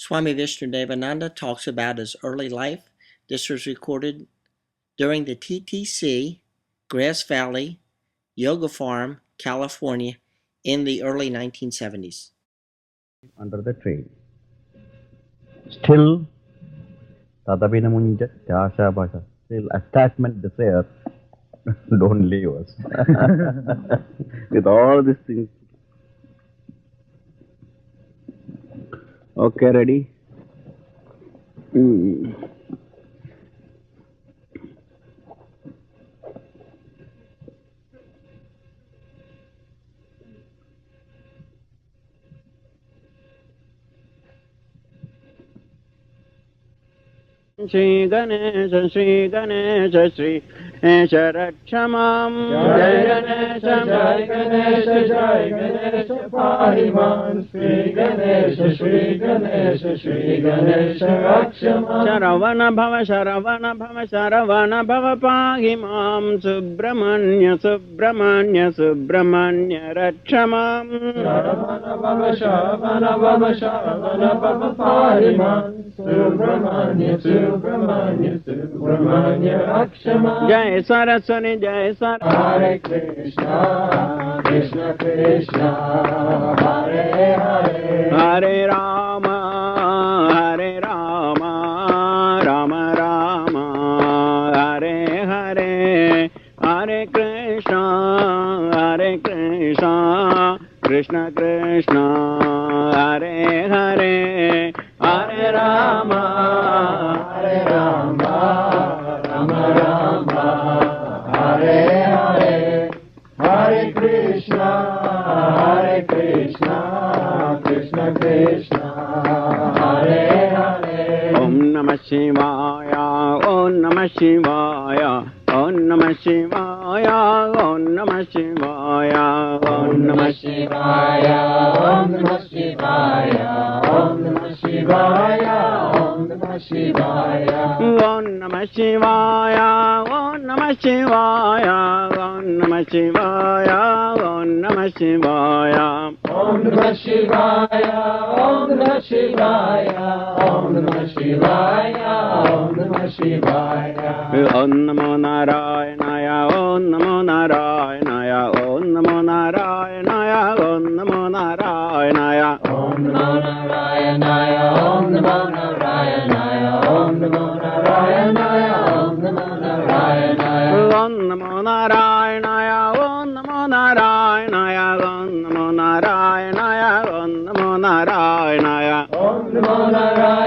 Swami Vishnu-devananda talks about his early life. This was recorded during the TTC, Grass Valley, Yoga Farm, California in the early 1970s. Under the tree. Still, Tadavinamunja Jasha Bhasha. Still, attachment, desire don't leave us. With all these things. Okay, ready? Shri Ganesha, Shri Ganesha, Shri Ganesha Rakshamam. Jai Ganesha, Jai Ganesha, Jai Ganesha Pariman. Shri Ganesha, Shri Ganesha, Shri Ganesha Rakshamam. Sharavana Bhava, Sharavana Bhava, Sharavana Bhava Pahimam. Subramanya, Subramanya, Subramanya Rakshamam. Sharavana Bhava, Sharavana Bhava, Sharavana Bhava Pariman. Subramanya, Subramanya, Subramanya Akshama. Jai Saraswati, Jai Saraswati. Hare Krishna, Krishna Krishna, Hare Hare. Hare Rama, Hare Rama, Rama Rama, Hare Hare. Hare Krishna, Hare Krishna, Krishna Krishna, Hare Hare. Hare Rama, Hare Rama, Rama Rama, Hare Hare. Hare Krishna, Krishna Krishna, Hare Hare. Om Namah Shivaya, Om Namah Shivaya, Om Namah Shivaya, Om Namah Shivaya, Om Namah Shivaya, Om Namah Shivaya, Om Namah Shivaya, Om Namah Shivaya, Om Namah Shivaya, Om Namah Shivaya, Om Namah Shivaya, Om Namah Shivaya, Om Namah Shivaya, Om Namah Shivaya, Om Namah Shivaya, Om Namah Shivaya, Om Namo Narayanaya, Om Namo Narayanaya, Om Namo Narayanaya, Om Namo Narayanaya, Om Namo Narayanaya, Om Namo Narayanaya, Om Namo Narayanaya, Om Namo Narayanaya, Om Namo Narayanaya, Om Namo Narayanaya, Om Namo Narayanaya, Om Namo Narayanaya, Om Namo Narayanaya,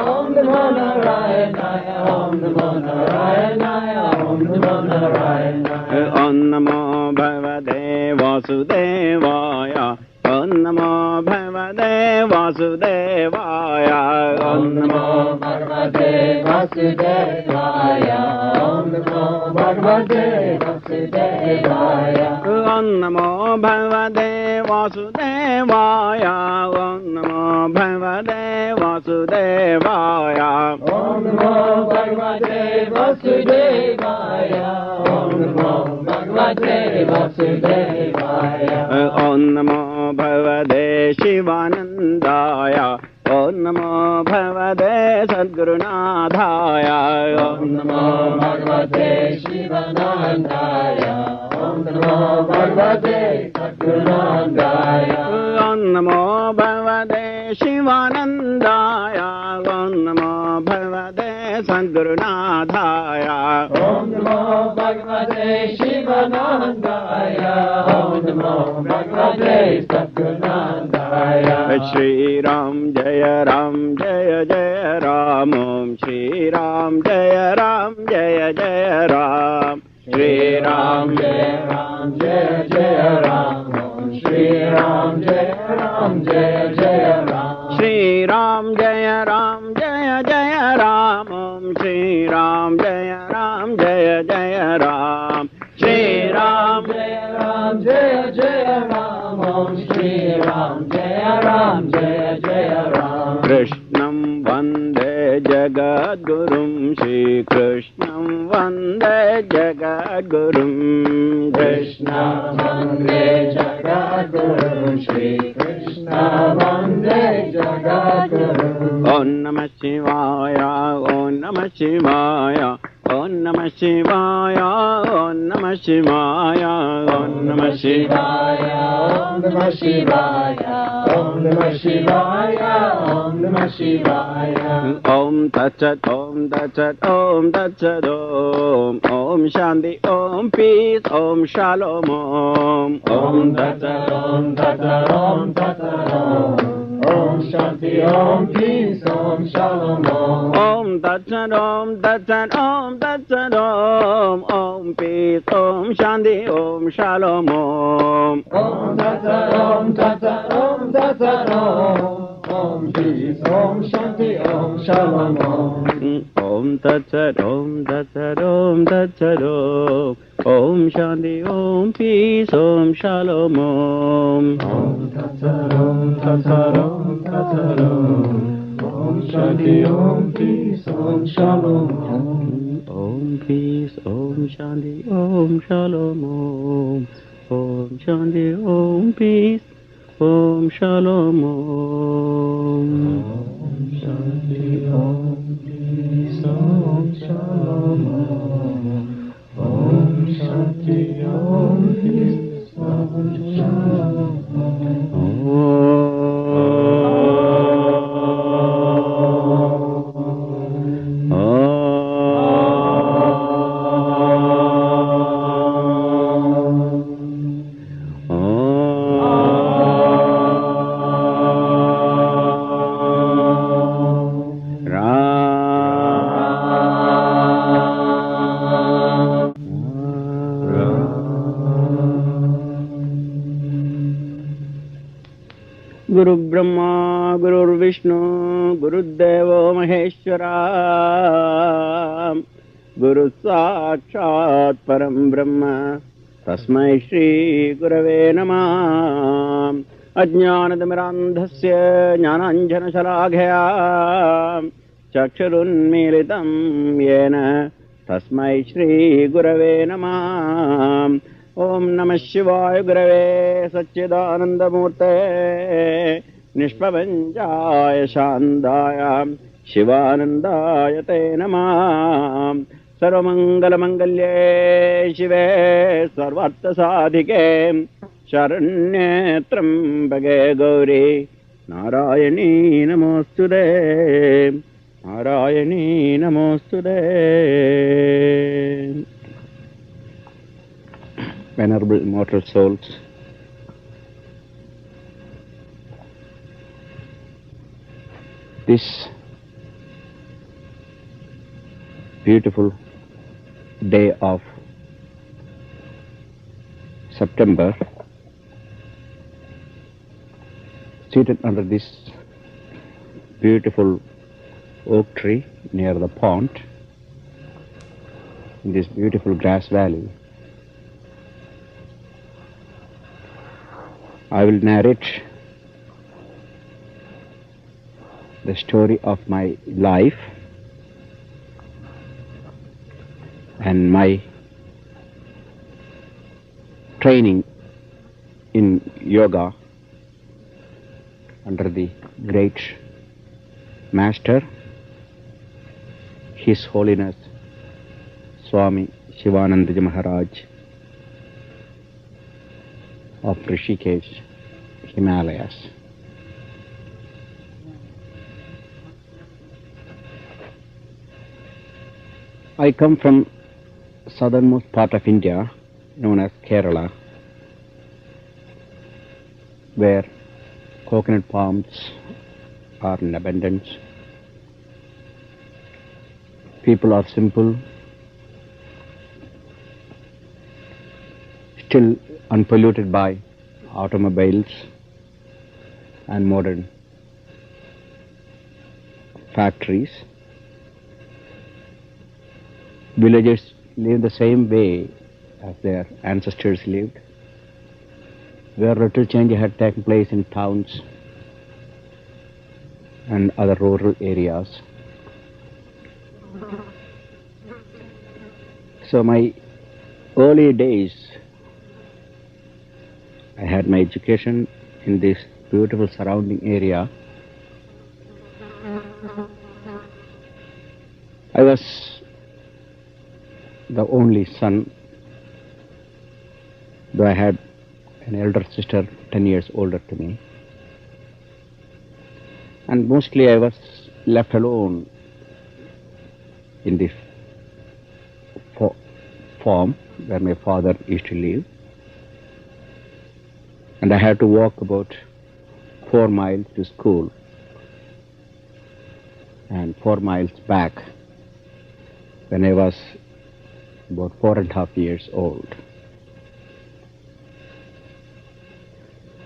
Om Namo Narayanaya, Om Namo Narayanaya, Om Namo Narayanaya, Om Namo Bhagavate Vasudevaya, Om Namo Bhagavate Vasudevaya, Om Namo Bhagavate Vasudevaya, Om Namo Bhagavate Vasudevaya, Om Namo Bhagavate Vasudevaya, Om Namo Bhagavate Vasudevaya, Om Namo Bhagavate Vasudevaya, Om Namo Bhagavate Vasudevaya, Om Namo Bhagavate Sivanandaya, Om Namo Bhagavate Sadgurunadhaya, Om Namo Bhagavate Sivanandaya, Om Namo Bhagavate Sadgurunadhaya, Om Namo Bhagavate Sivanandaya, Om Namo Bhagavate Sadgurunadhaya, Om Namo Bhagavate Sivanandaya, Om Namo Bhagavate Sadgurunadhaya. Shri Ram Jaya Ram Jaya Jaya Ram, Om Shri Ram Jaya Ram Jaya Jaya Ram, Shri Ram Jaya Ram Jaya Jaya Ram, Om Shri Ram Jaya Ram Jaya Jaya Ram, Shri Ram Jaya Ram Jaya Jaya Ram, Om Shri Ram Jaya Ram Jaya Jaya Ram, Shri Ram Jaya Ram Jaya Jaya Ram, Om Shri Ram Jaya Ram Jaya Jaya Ram. Krishnam Vande Jagadgurum, Shri Krishnam Vande Jagadgurum, Krishna Vande Jagadgurum, Shri Krishna Vande Jagadgurum. Shivaya, Om Namah Shivaya, Om Namah Shivaya, Om Namah Shivaya, Om Namah Shivaya, Om Namah Shivaya, Om Namah Shivaya. Om Tat Sat, Om Tat Sat, Om Tat Sat, Om Shanti, Om Peace, Om Shalom, Om Tat Sat, Om Tat Sat, Om Tat Sat, Om Shanti, Om Peace, Om Shalom, Om Tat Sat, Om Tat Sat, Om Tat Sat, Om Peace, Om Shanti, Om Shalom, Om Tat Sat, Om Tat Sat, Om Tat Sat, Om Peace, Om Shanti, Om Shalom, Om Tat Sat, Om Tat Sat, Om Tat Sat, Om Shanti, Om Peace, Om Shalom, Om Tat Sat, Om Tat Sat, Om Tat Sat, Om Shanti, Om Peace, Om Shalom, Om Peace, Om Shanti, Om Shalom, Om Shanti, Om Peace, Om Shalom, Om Shanti, Om Peace, Om Shalom, Om Shanti, Om Peace, Om Shalom, Guru Brahma, Guru Vishnu, Guru Deva Maheshwara, Guru Sakshat Param Brahma, Tasmai Shri Gurave Namah, Ajnanadamirandhasya Jnananjana Shalagaya, Chakshurunmilitam Yena, Tasmai Shri Gurave Namah. Om Namah Shivaya Gurave Satchidanandamurte Nishpavanjaya Shandaya Shivanandaya Te Namah Sarvamangalamagalye Shive Sarvartha Sadhike Sharanye Trambage Gauri Narayani Namostude Narayani Namostude. Venerable immortal souls, this beautiful day of September, seated under this beautiful oak tree near the pond, in this beautiful grass valley, I will narrate the story of my life and my training in yoga under the great master, His Holiness Swami Sivananda Maharaj of Rishikesh, Himalayas. I come from southernmost part of India, known as Kerala, where coconut palms are in abundance. People are simple, still unpolluted by automobiles and modern factories. Villagers live the same way as their ancestors lived, where little change had taken place in towns and other rural areas. So my early days, I had my education in this beautiful surrounding area. I was the only son, though I had an elder sister 10 years older to me. And mostly I was left alone in the farm where my father used to live. And I had to walk about 4 miles to school and 4 miles back when I was about 4.5 years old.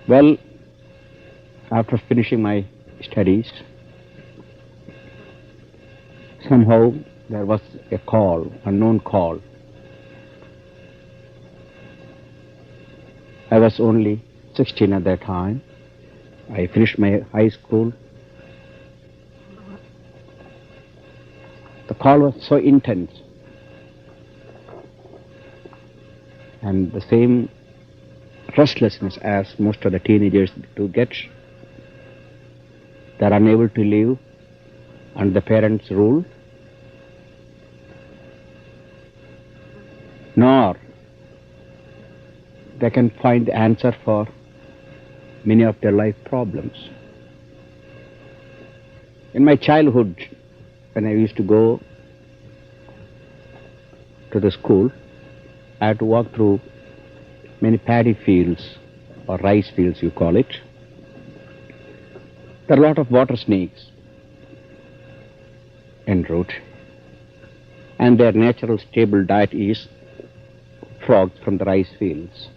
Well, after finishing my studies, somehow there was a call, unknown call. I was only 16 at that time. I finished my high school. The call was so intense, and the same restlessness as most of the teenagers do get. They are unable to live under the parents' rule, nor they can find the answer for many of their life problems. In my childhood, when I used to go to the school, I had to walk through many paddy fields, or rice fields you call it. There are a lot of water snakes en route, and their natural stable diet is frogs from the rice fields.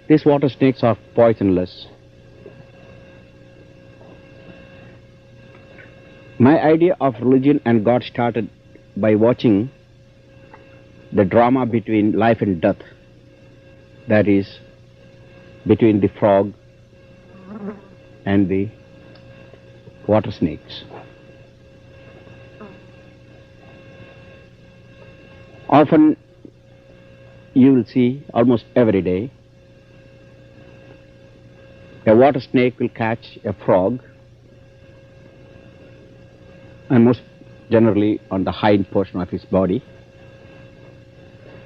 These water snakes are poisonless. My idea of religion and God started by watching the drama between life and death, that is, between the frog and the water snakes. Often you will see, almost every day, a water snake will catch a frog, and most generally on the hind portion of his body,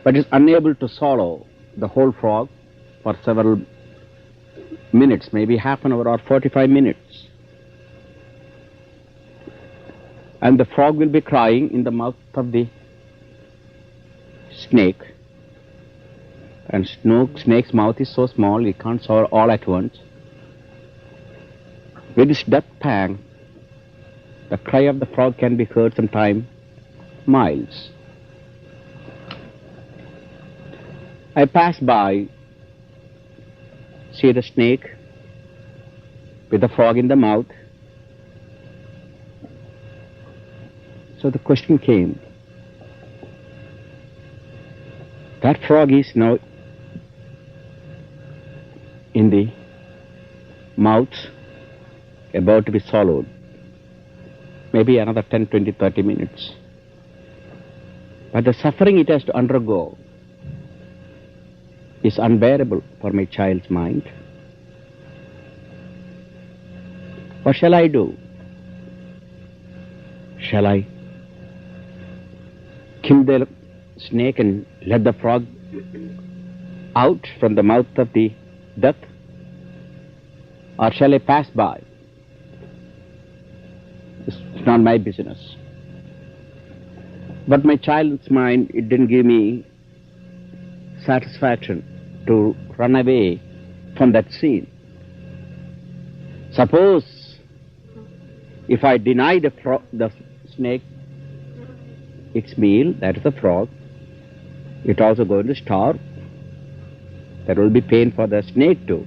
but is unable to swallow the whole frog for several minutes, maybe half an hour or 45 minutes. And the frog will be crying in the mouth of the snake. And snake's mouth is so small, it can't swallow all at once. With this death pang, the cry of the frog can be heard sometime miles. I pass by, see the snake with the frog in the mouth. So the question came, that frog is now in the mouth, about to be swallowed, maybe another 10, 20, 30 minutes. But the suffering it has to undergo is unbearable for my child's mind. What shall I do? Shall I kill the snake and let the frog out from the mouth of the death? Or shall I pass by? It's not my business. But my child's mind, it didn't give me satisfaction to run away from that scene. Suppose if I deny the snake its meal, that is the frog, it also going to starve. There will be pain for the snake too.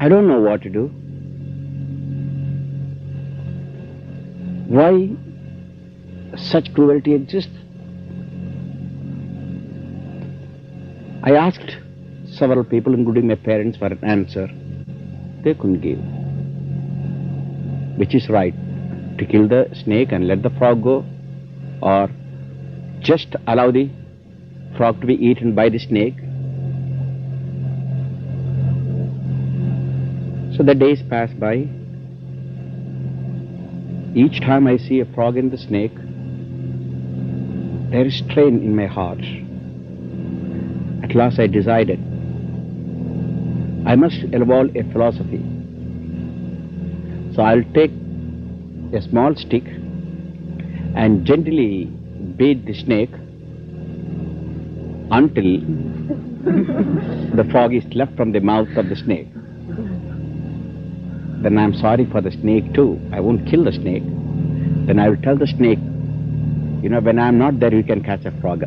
I don't know what to do. Why such cruelty exists? I asked several people, including my parents, for an answer. They couldn't give. Which is right? To kill the snake and let the frog go, or just allow the frog to be eaten by the snake? So the days passed by. Each time I see a frog and the snake, there is strain in my heart. At last I decided I must evolve a philosophy. So I'll take a small stick and gently beat the snake until the frog is left from the mouth of the snake. Then I'm sorry for the snake too. I won't kill the snake. Then I will tell the snake, you know, when I'm not there, you can catch a frog.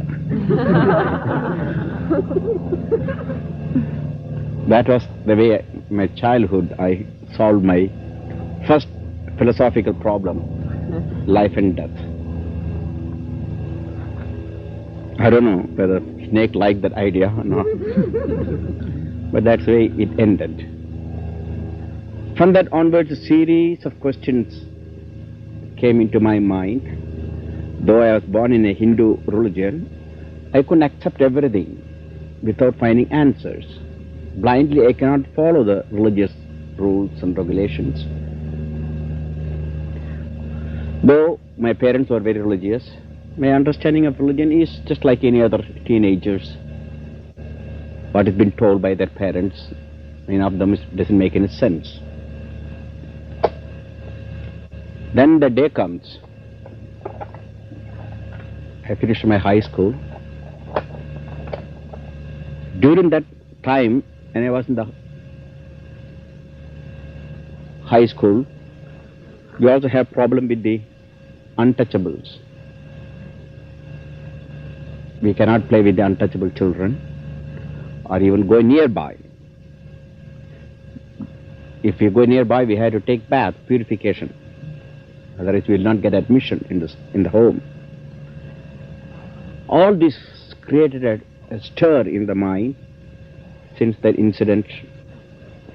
That was the way my childhood I solved my first philosophical problem, life and death. I don't know whether snake liked that idea or not, but that's the way it ended. From that onwards, a series of questions came into my mind. Though I was born in a Hindu religion, I couldn't accept everything without finding answers. Blindly, I cannot follow the religious rules and regulations. Though my parents were very religious, my understanding of religion is just like any other teenagers. What has been told by their parents, many of them doesn't make any sense. Then the day comes. I finished my high school. During that time, when I was in the high school, we also have problem with the untouchables. We cannot play with the untouchable children or even go nearby. If we go nearby, we have to take bath, purification. Otherwise, we will not get admission in the home. All this created a stir in the mind since that incident,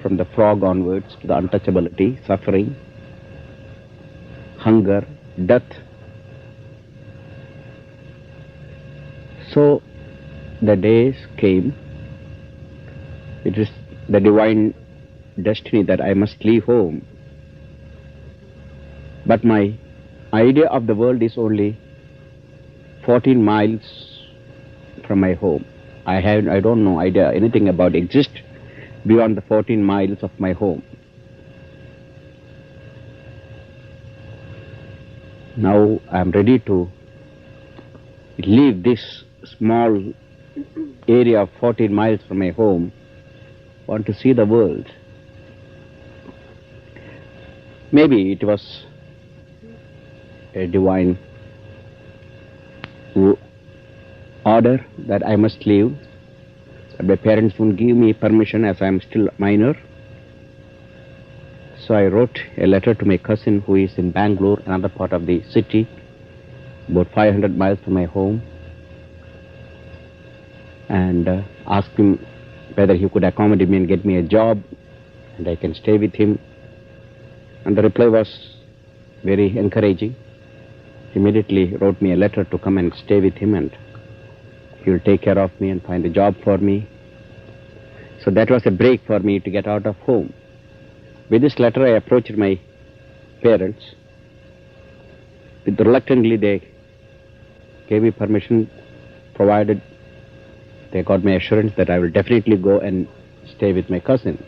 from the frog onwards to the untouchability, suffering, hunger, death. So the days came. It is the divine destiny that I must leave home. But my idea of the world is only 14 miles from my home. I don't know idea anything about exist beyond the 14 miles of my home. Now I am ready to leave this small area of 14 miles from my home. Want to see the world. Maybe it was a divine order that I must leave. But my parents won't give me permission as I am still minor. So I wrote a letter to my cousin who is in Bangalore, another part of the city, about 500 miles from my home, and asked him whether he could accommodate me and get me a job and I can stay with him. And the reply was very encouraging. He immediately wrote me a letter to come and stay with him, and he will take care of me and find a job for me. So that was a break for me to get out of home. With this letter, I approached my parents. Reluctantly, they gave me permission, provided they got my assurance that I will definitely go and stay with my cousin.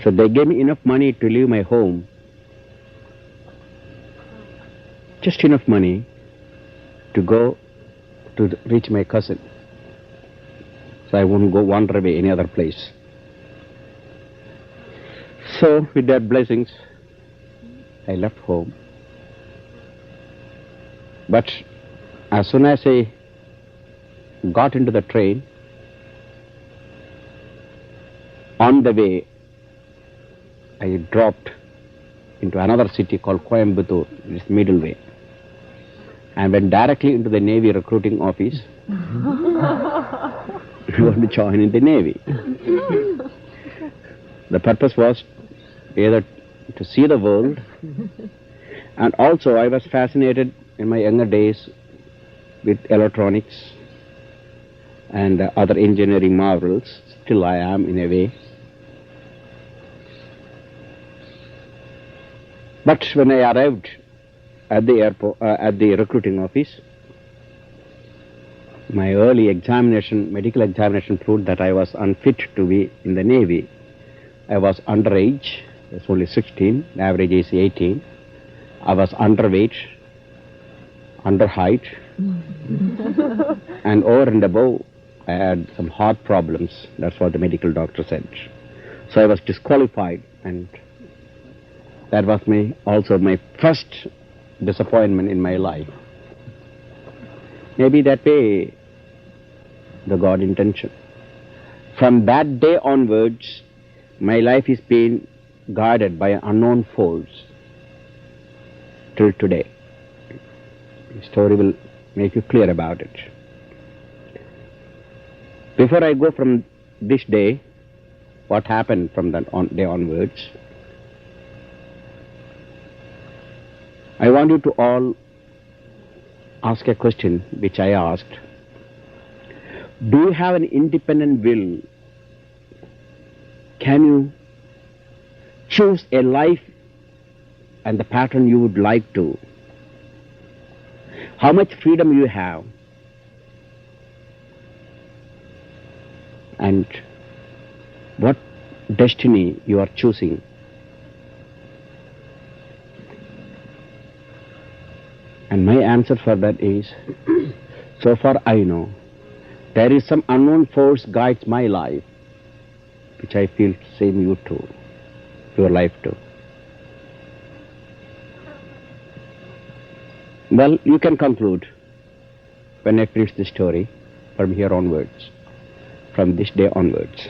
So they gave me enough money to leave my home, just enough money to go to reach my cousin. So I wouldn't go wander away any other place. So with their blessings, I left home. But as soon as I got into the train, on the way, I dropped into another city called Coimbatore, this middle way, and went directly into the Navy recruiting office. I want to join in the Navy. The purpose was either to see the world, and also I was fascinated in my younger days with electronics and other engineering marvels. Still I am in a way. But when I arrived at the airport, at the recruiting office, my early examination, medical examination, proved that I was unfit to be in the Navy. I was underage, it's only 16, the average is 18. I was underweight, under height, and over and above, I had some heart problems. That's what the medical doctor said. So I was disqualified, and that was also my first disappointment in my life. Maybe that way the God intention. From that day onwards, my life is being guided by an unknown force till today. The story will make you clear about it. Before I go from this day, what happened from that day onwards, I want you to all ask a question which I asked. Do you have an independent will? Can you choose a life and the pattern you would like to? How much freedom you have? And what destiny you are choosing? And my answer for that is, so far I know, there is some unknown force guides my life, which I feel same you too, your life too. Well, you can conclude when I finish the story from here onwards, from this day onwards.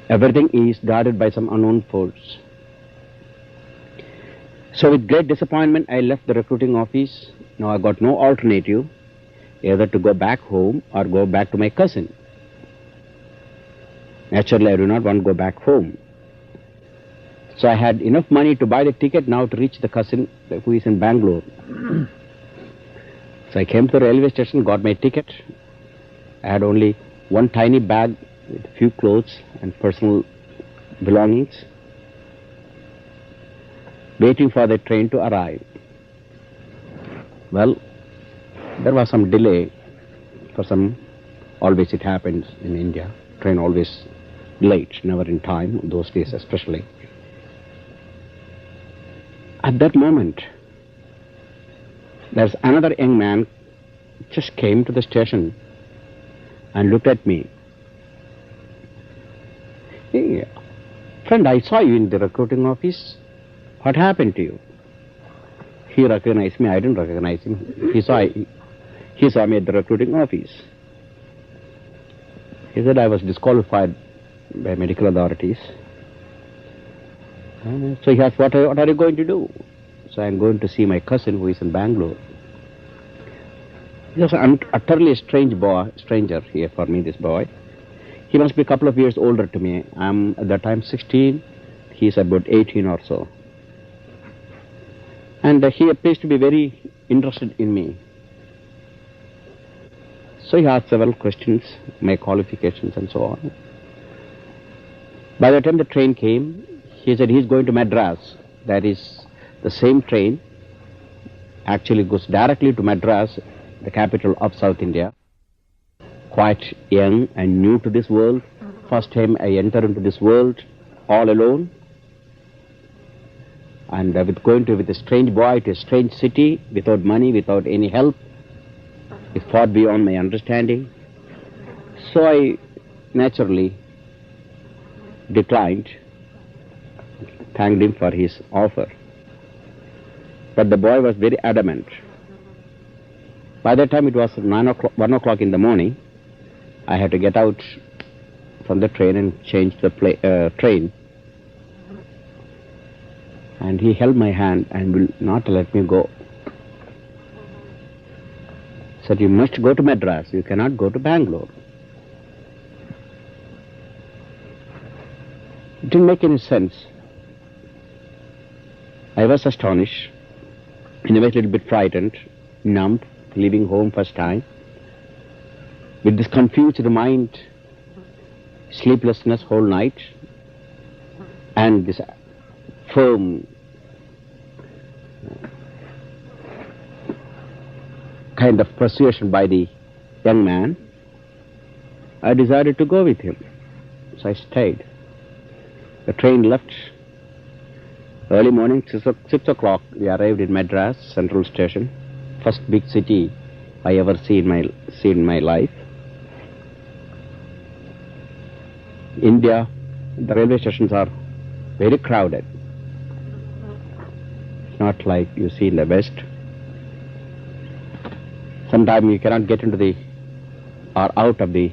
Everything is guarded by some unknown force. So with great disappointment, I left the recruiting office. Now I got no alternative, either to go back home or go back to my cousin. Naturally, I do not want to go back home. So I had enough money to buy the ticket now to reach the cousin who is in Bangalore. So I came to the railway station, got my ticket. I had only one tiny bag with a few clothes and personal belongings, waiting for the train to arrive. Well, there was some delay always it happens in India. Train always late, never in time, those days especially. At that moment, there's another young man just came to the station and looked at me. Hey, friend, I saw you in the recruiting office. What happened to you? He recognized me. I didn't recognize him. He saw me at the recruiting office. He said I was disqualified by medical authorities. So he asked, what are you going to do? So I'm going to see my cousin who is in Bangalore. He was an utterly stranger here for me, this boy. He must be a couple of years older to me. I'm at that time 16. He's about 18 or so. And he appears to be very interested in me. So he asked several questions, my qualifications and so on. By the time the train came, he said he's going to Madras. That is the same train, actually goes directly to Madras, the capital of South India. Quite young and new to this world. First time I enter into this world all alone. And with a strange boy to a strange city, without money, without any help, is far beyond my understanding. So I naturally declined, thanked him for his offer. But the boy was very adamant. By that time it was 1 o'clock in the morning. I had to get out from the train and change the train. And he held my hand and will not let me go. Said, you must go to Madras, you cannot go to Bangalore. It didn't make any sense. I was astonished, in a way a little bit frightened, numb, leaving home first time. With this confused mind, sleeplessness whole night, and this firm kind of persuasion by the young man, I decided to go with him. So I stayed. The train left early morning, 6 o'clock. We arrived in Madras Central Station, first big city I ever seen in my life. India, the railway stations are very crowded. It's not like you see in the West. Sometimes you cannot get into the or out of the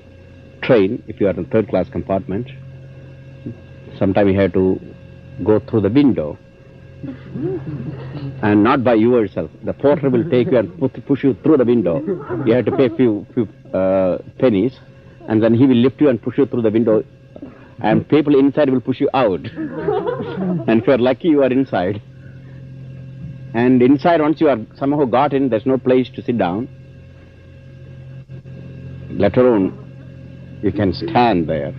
train if you are in the third class compartment. Sometimes you have to go through the window, and not by yourself. The porter will take you and push you through the window. You have to pay few pennies, and then he will lift you and push you through the window, and people inside will push you out. And if you are lucky, you are inside. And inside, once you are somehow got in, there's no place to sit down, let alone you can stand there.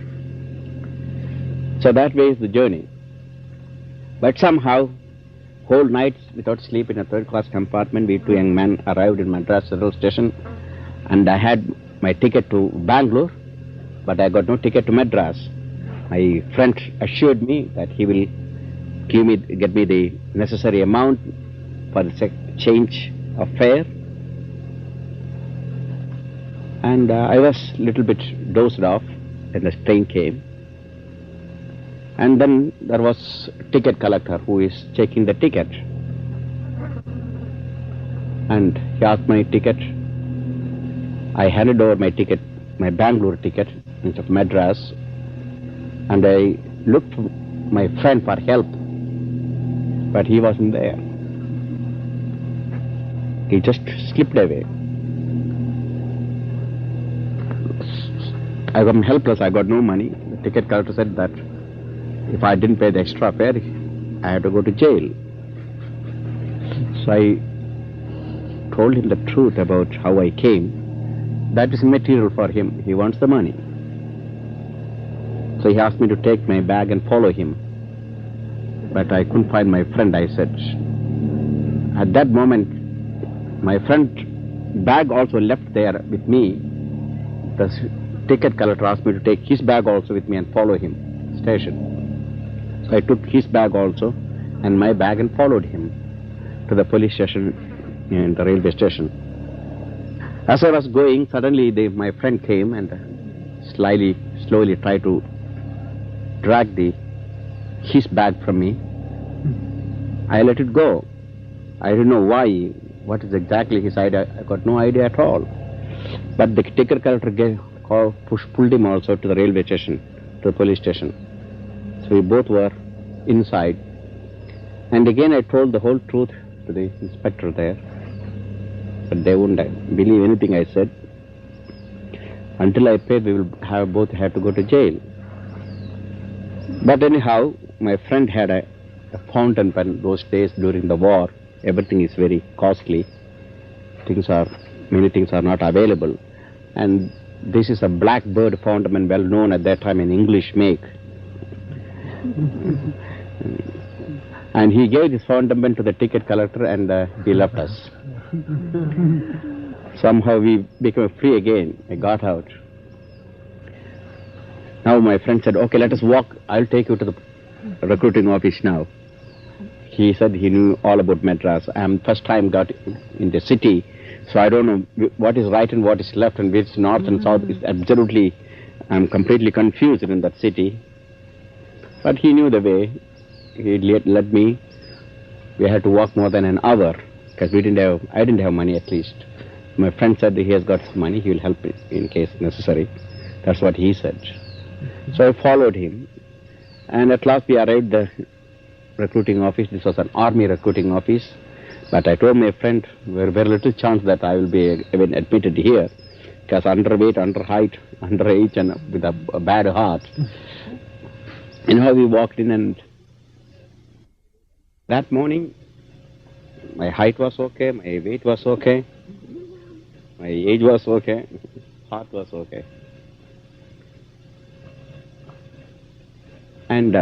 So that way is the journey. But somehow, whole nights without sleep in a third class compartment, we two young men arrived in Madras Central Station, and I had my ticket to Bangalore, but I got no ticket to Madras. My friend assured me that he will get me the necessary amount for the change of fare. And I was a little bit dozed off when the train came. And then there was a ticket collector who is checking the ticket. And he asked my ticket. I handed over my ticket, my Bangalore ticket, instead of Madras. And I looked for my friend for help, but he wasn't there. He just slipped away. I got helpless, I got no money. The ticket collector said that if I didn't pay the extra fare, I had to go to jail. So I told him the truth about how I came. That is material for him. He wants the money. So he asked me to take my bag and follow him. But I couldn't find my friend, I said. At that moment, my friend's bag also left there with me. The ticket collector asked me to take his bag also with me and follow him to the station. So I took his bag also and my bag and followed him to the police station in the railway station. As I was going, suddenly my friend came and slowly tried to drag his bag from me. I let it go. I didn't know why, what is exactly his idea. I got no idea at all. But the ticket collector pulled him also to the railway station, to the police station. So we both were inside. And again I told the whole truth to the inspector there. But they wouldn't believe anything I said. Until I paid, we will both have to go to jail. But anyhow, my friend had a fountain pen those days during the war. Everything is very costly. Many things are not available. And this is a blackbird fountain pen, well known at that time in English make. And he gave this fountain pen to the ticket collector and he left us. Somehow we became free again. I got out. Now my friend said, okay, let us walk. I'll take you to the recruiting office now. He said he knew all about Madras. I'm first time got in the city, so I don't know what is right and what is left and which north and south is absolutely, I'm completely confused in that city. But he knew the way. He let me. We had to walk more than an hour because I didn't have money at least. My friend said that he has got some money, he will help me in case necessary. That's what he said. So I followed him. And at last we arrived at the recruiting office. This was an army recruiting office. But I told my friend, there very little chance that I will be even admitted here. Because underweight, under height, under age, and with a bad heart. Anyhow, we walked in, and that morning, my height was okay, my weight was okay, my age was okay, heart was okay. And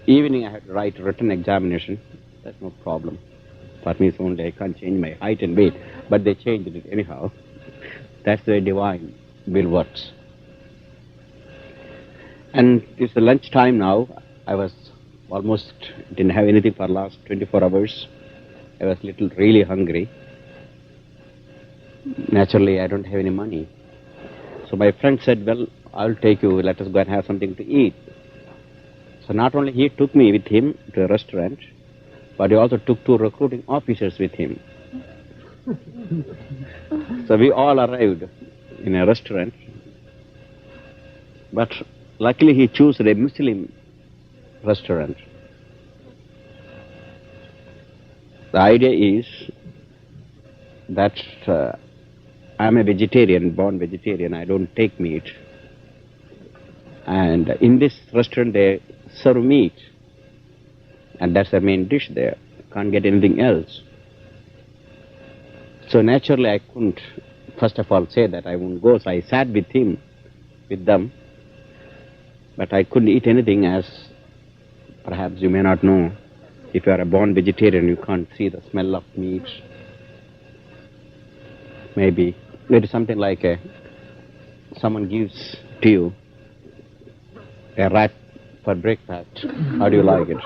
evening I had to write written examination. That's no problem. For me it's only I can't change my height and weight. but they changed it anyhow. That's the way divine will works. And it's the lunch time now. I was almost didn't have anything for last 24 hours. I was really hungry. Naturally, I don't have any money. So my friend said, well, I'll take you, let us go and have something to eat. So not only he took me with him to a restaurant, but he also took 2 recruiting officers with him. So we all arrived in a restaurant, but luckily he chose a Muslim restaurant. The idea is that I'm a vegetarian, born vegetarian, I don't take meat. And in this restaurant they serve meat, and that's the main dish there. Can't get anything else. So naturally I couldn't, first of all, say that I won't go. So I sat with them, but I couldn't eat anything, as perhaps you may not know. If you are a born vegetarian, you can't see the smell of meat. Maybe it is something like someone gives to you a rat for breakfast. How do you like it?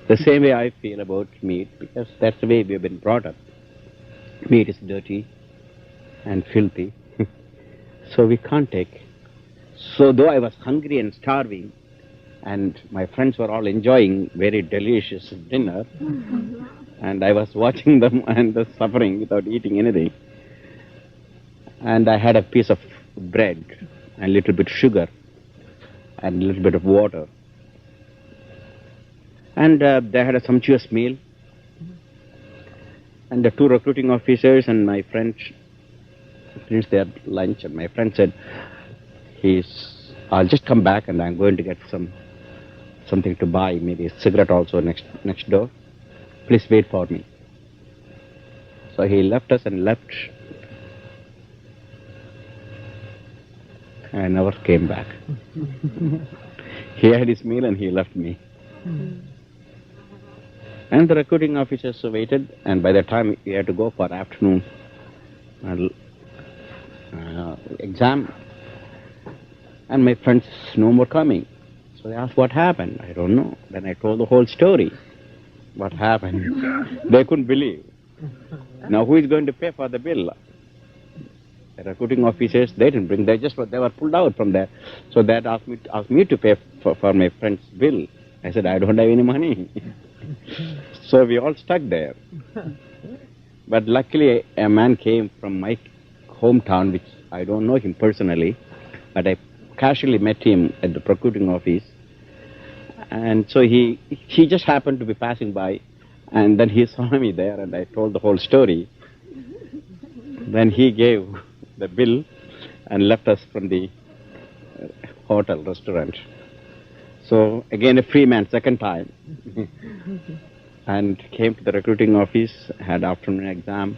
The same way I feel about meat, because that's the way we have been brought up. Meat is dirty and filthy, so we can't take. So though I was hungry and starving, and my friends were all enjoying very delicious dinner, and I was watching them and suffering without eating anything. And I had a piece of bread and a little bit of sugar and a little bit of water. And they had a sumptuous meal. And the 2 recruiting officers and my friend finished their lunch, and my friend said, I'll just come back and I'm going to get something to buy, maybe a cigarette also next door. Please wait for me. So he left us and left. I never came back. He had his meal and he left me. And the recruiting officers waited, and by the time we had to go for afternoon exam, and my friends no more coming. So they asked what happened. I don't know. Then I told the whole story. What happened? They couldn't believe. Now who is going to pay for the bill? The recruiting officers, they didn't bring, they were pulled out from there. So they asked me to pay for my friend's bill. I said, I don't have any money. So we all stuck there. But luckily a man came from my hometown, which I don't know him personally, but I casually met him at the procuring office. And so he just happened to be passing by, and then he saw me there, and I told the whole story. Then he gave the bill and left us from the hotel restaurant. So again a free man, second time. And came to the recruiting office, had afternoon exam,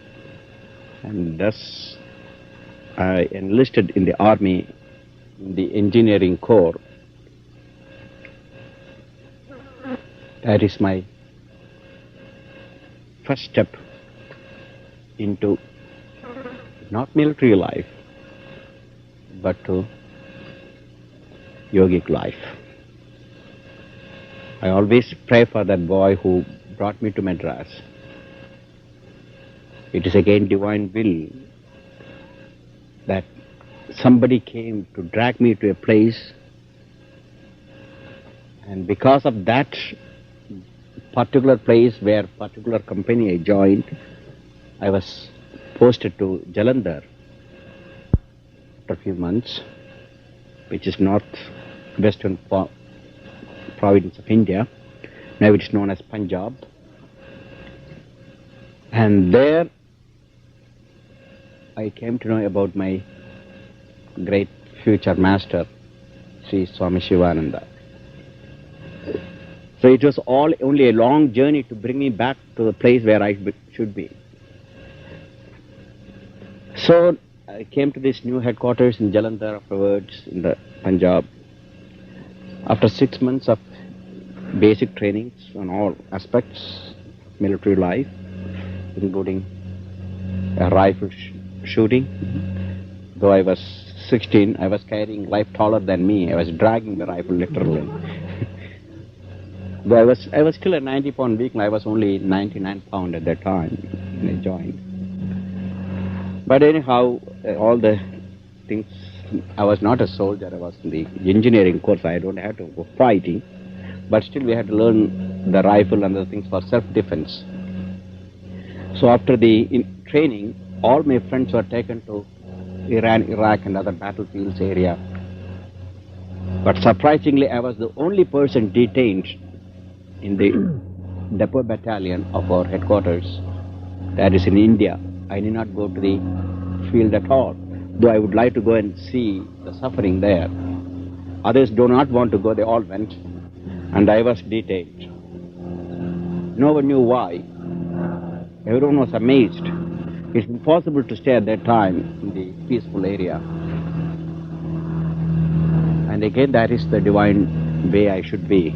and thus I enlisted in the army, in the engineering corps. That is my first step into not military life, but to yogic life. I always pray for that boy who brought me to Madras. It is again divine will that somebody came to drag me to a place, and because of that particular place where particular company I joined, I was posted to Jalandhar after a few months, which is north-western province of India. Now it is known as Punjab. And there I came to know about my great future master, Sri Swami Shivananda. So it was only a long journey to bring me back to the place where I should be. So I came to this new headquarters in Jalandhar afterwards in the Punjab. After 6 months of basic trainings on all aspects, military life, including a rifle shooting. Though I was 16, I was carrying life taller than me. I was dragging the rifle literally. Though I was still a 90-pound vehicle. I was only 99 pound at that time when I joined. But anyhow, all the things, I was not a soldier. I was in the engineering course. I don't have to go fighting. But still we had to learn the rifle and other things for self-defense. So after the training, all my friends were taken to Iran, Iraq and other battlefields area. But surprisingly, I was the only person detained in the depot battalion of our headquarters, that is in India. I did not go to the field at all, though I would like to go and see the suffering there. Others do not want to go, they all went, and I was detained. No one knew why. Everyone was amazed. It's impossible to stay at that time in the peaceful area. And again, that is the divine way I should be.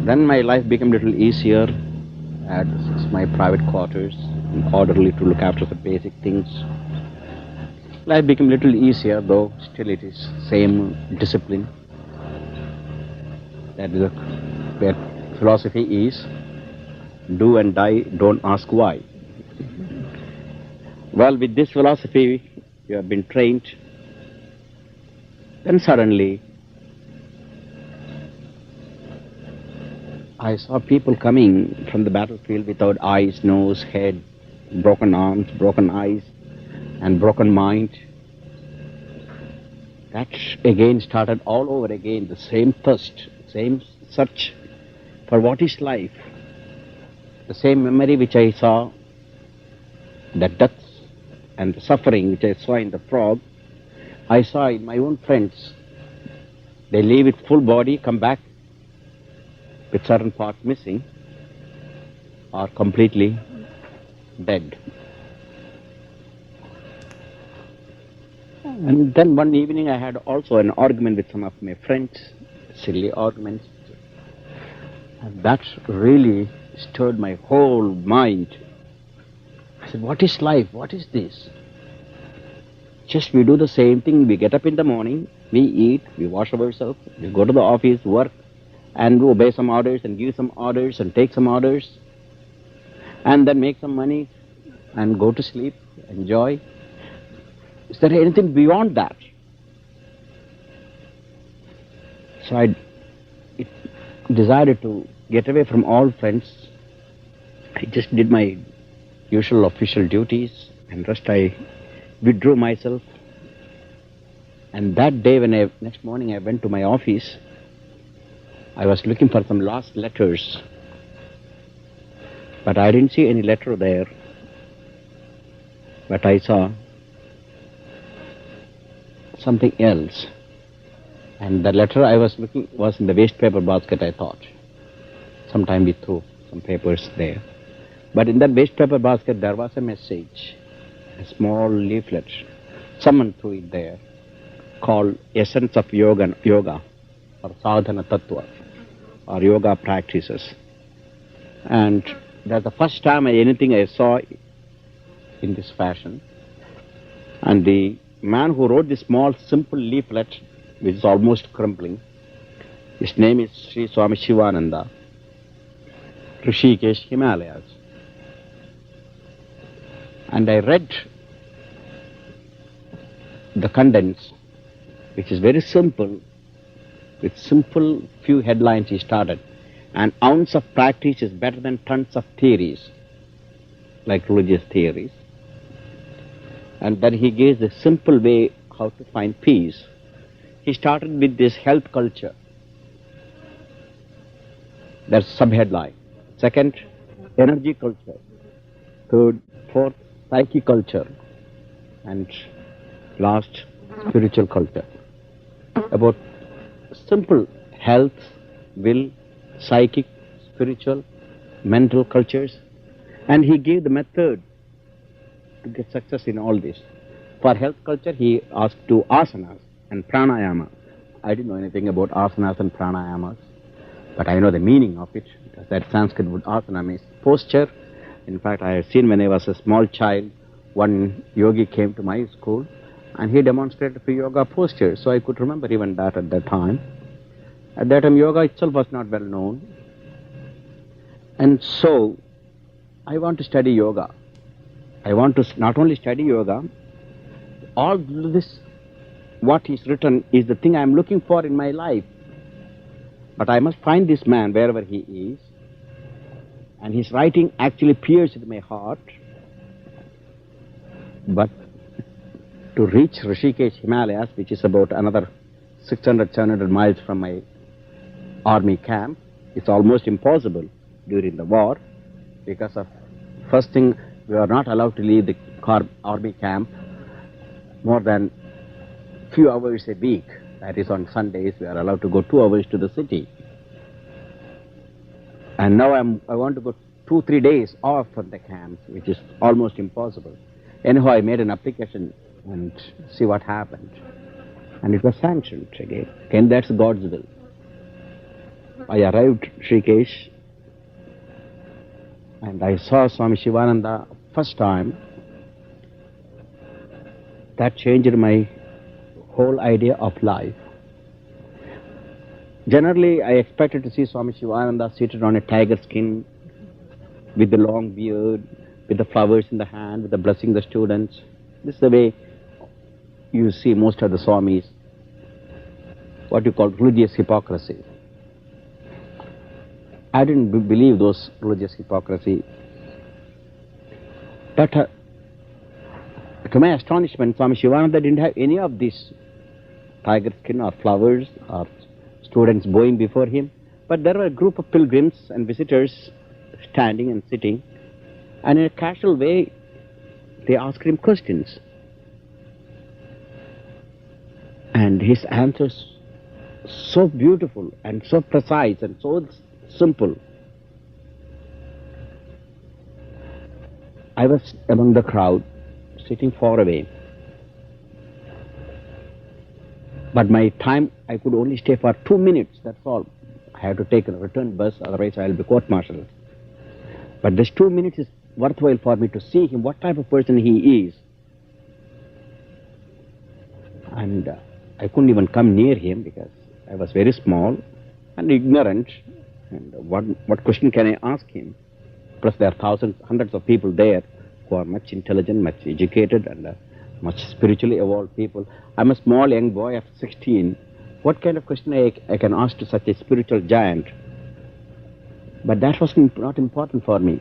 Then my life became a little easier. I had my private quarters, orderly to look after the basic things. Life became a little easier, though still it is same discipline. That is where philosophy is. Do and die, don't ask why. Well, with this philosophy, you have been trained. Then suddenly, I saw people coming from the battlefield without eyes, nose, head, broken arms, broken eyes, and broken mind. That again started all over again, the same thirst, same search for what is life. The same memory which I saw, the death and the suffering which I saw in the frog, I saw in my own friends. They leave with full body, come back with certain parts missing, or completely dead. And then one evening I had also an argument with some of my friends, silly arguments. And that really stirred my whole mind. I said, what is life? What is this? Just we do the same thing. We get up in the morning, we eat, we wash ourselves, we go to the office, work, and obey some orders and give some orders and take some orders, and then make some money and go to sleep, enjoy. Is there anything beyond that? So I decided to get away from all friends. I just did my usual official duties, and rest I withdrew myself. And that day next morning I went to my office, I was looking for some lost letters, but I didn't see any letter there. But I saw something else. And the letter I was looking was in the waste paper basket, I thought. Sometime we threw some papers there. But in that waste paper basket there was a message, a small leaflet. Someone threw it there, called Essence of Yoga or Sadhana Tattva, or yoga practices. And that's the first time anything I saw in this fashion. And the man who wrote this small, simple leaflet, which is almost crumbling, his name is Sri Swami Shivananda, Rishikesh, Himalayas. And I read the contents, which is very simple. With simple few headlines he started. An ounce of practice is better than tons of theories, like religious theories. And then he gives a simple way how to find peace. He started with this health culture. That's sub-headline. Second, energy culture. Third, fourth, psyche culture. And last, spiritual culture. About simple health, will, psychic, spiritual, mental cultures. And he gave the method to get success in all this. For health culture, he asked to asanas and pranayama. I didn't know anything about asanas and pranayamas, but I know the meaning of it, because that Sanskrit word asana means posture. In fact, I have seen when I was a small child, one yogi came to my school and he demonstrated a few yoga postures, so I could remember even that at that time. At that time, yoga itself was not well known. And so, I want to study yoga. I want to not only study yoga, all this, what is written, is the thing I am looking for in my life. But I must find this man wherever he is. And his writing actually pierced my heart. But to reach Rishikesh Himalayas, which is about another 600, 700 miles from my army camp, it's almost impossible during the war, because of, first thing, we are not allowed to leave the army camp more than few hours a week. That is, on Sundays we are allowed to go 2 hours to the city. And now I want to go 2-3 days off from the camp, which is almost impossible. Anyhow, I made an application and see what happened. And it was sanctioned again. Again, that's God's will. I arrived Rishikesh and I saw Swami Shivananda first time. That changed my whole idea of life. Generally, I expected to see Swami Shivananda seated on a tiger skin with the long beard, with the flowers in the hand, with the blessing the students. This is the way you see most of the Swamis, what you call religious hypocrisy. I didn't believe those religious hypocrisy. But to my astonishment, Swami Shivananda didn't have any of this tiger skin or flowers or students bowing before him. But there were a group of pilgrims and visitors standing and sitting, and in a casual way, they asked him questions. And his answers so beautiful and so precise and so simple. I was among the crowd, sitting far away. But my time, I could only stay for 2 minutes, that's all. I had to take a return bus, otherwise I will be court-martialed. But this 2 minutes is worthwhile for me to see him, what type of person he is. And I couldn't even come near him because I was very small and ignorant. And what question can I ask him? Plus there are thousands, hundreds of people there who are much intelligent, much educated, and much spiritually evolved people. I'm a small young boy of 16. What kind of question I can ask to such a spiritual giant? But that was not important for me.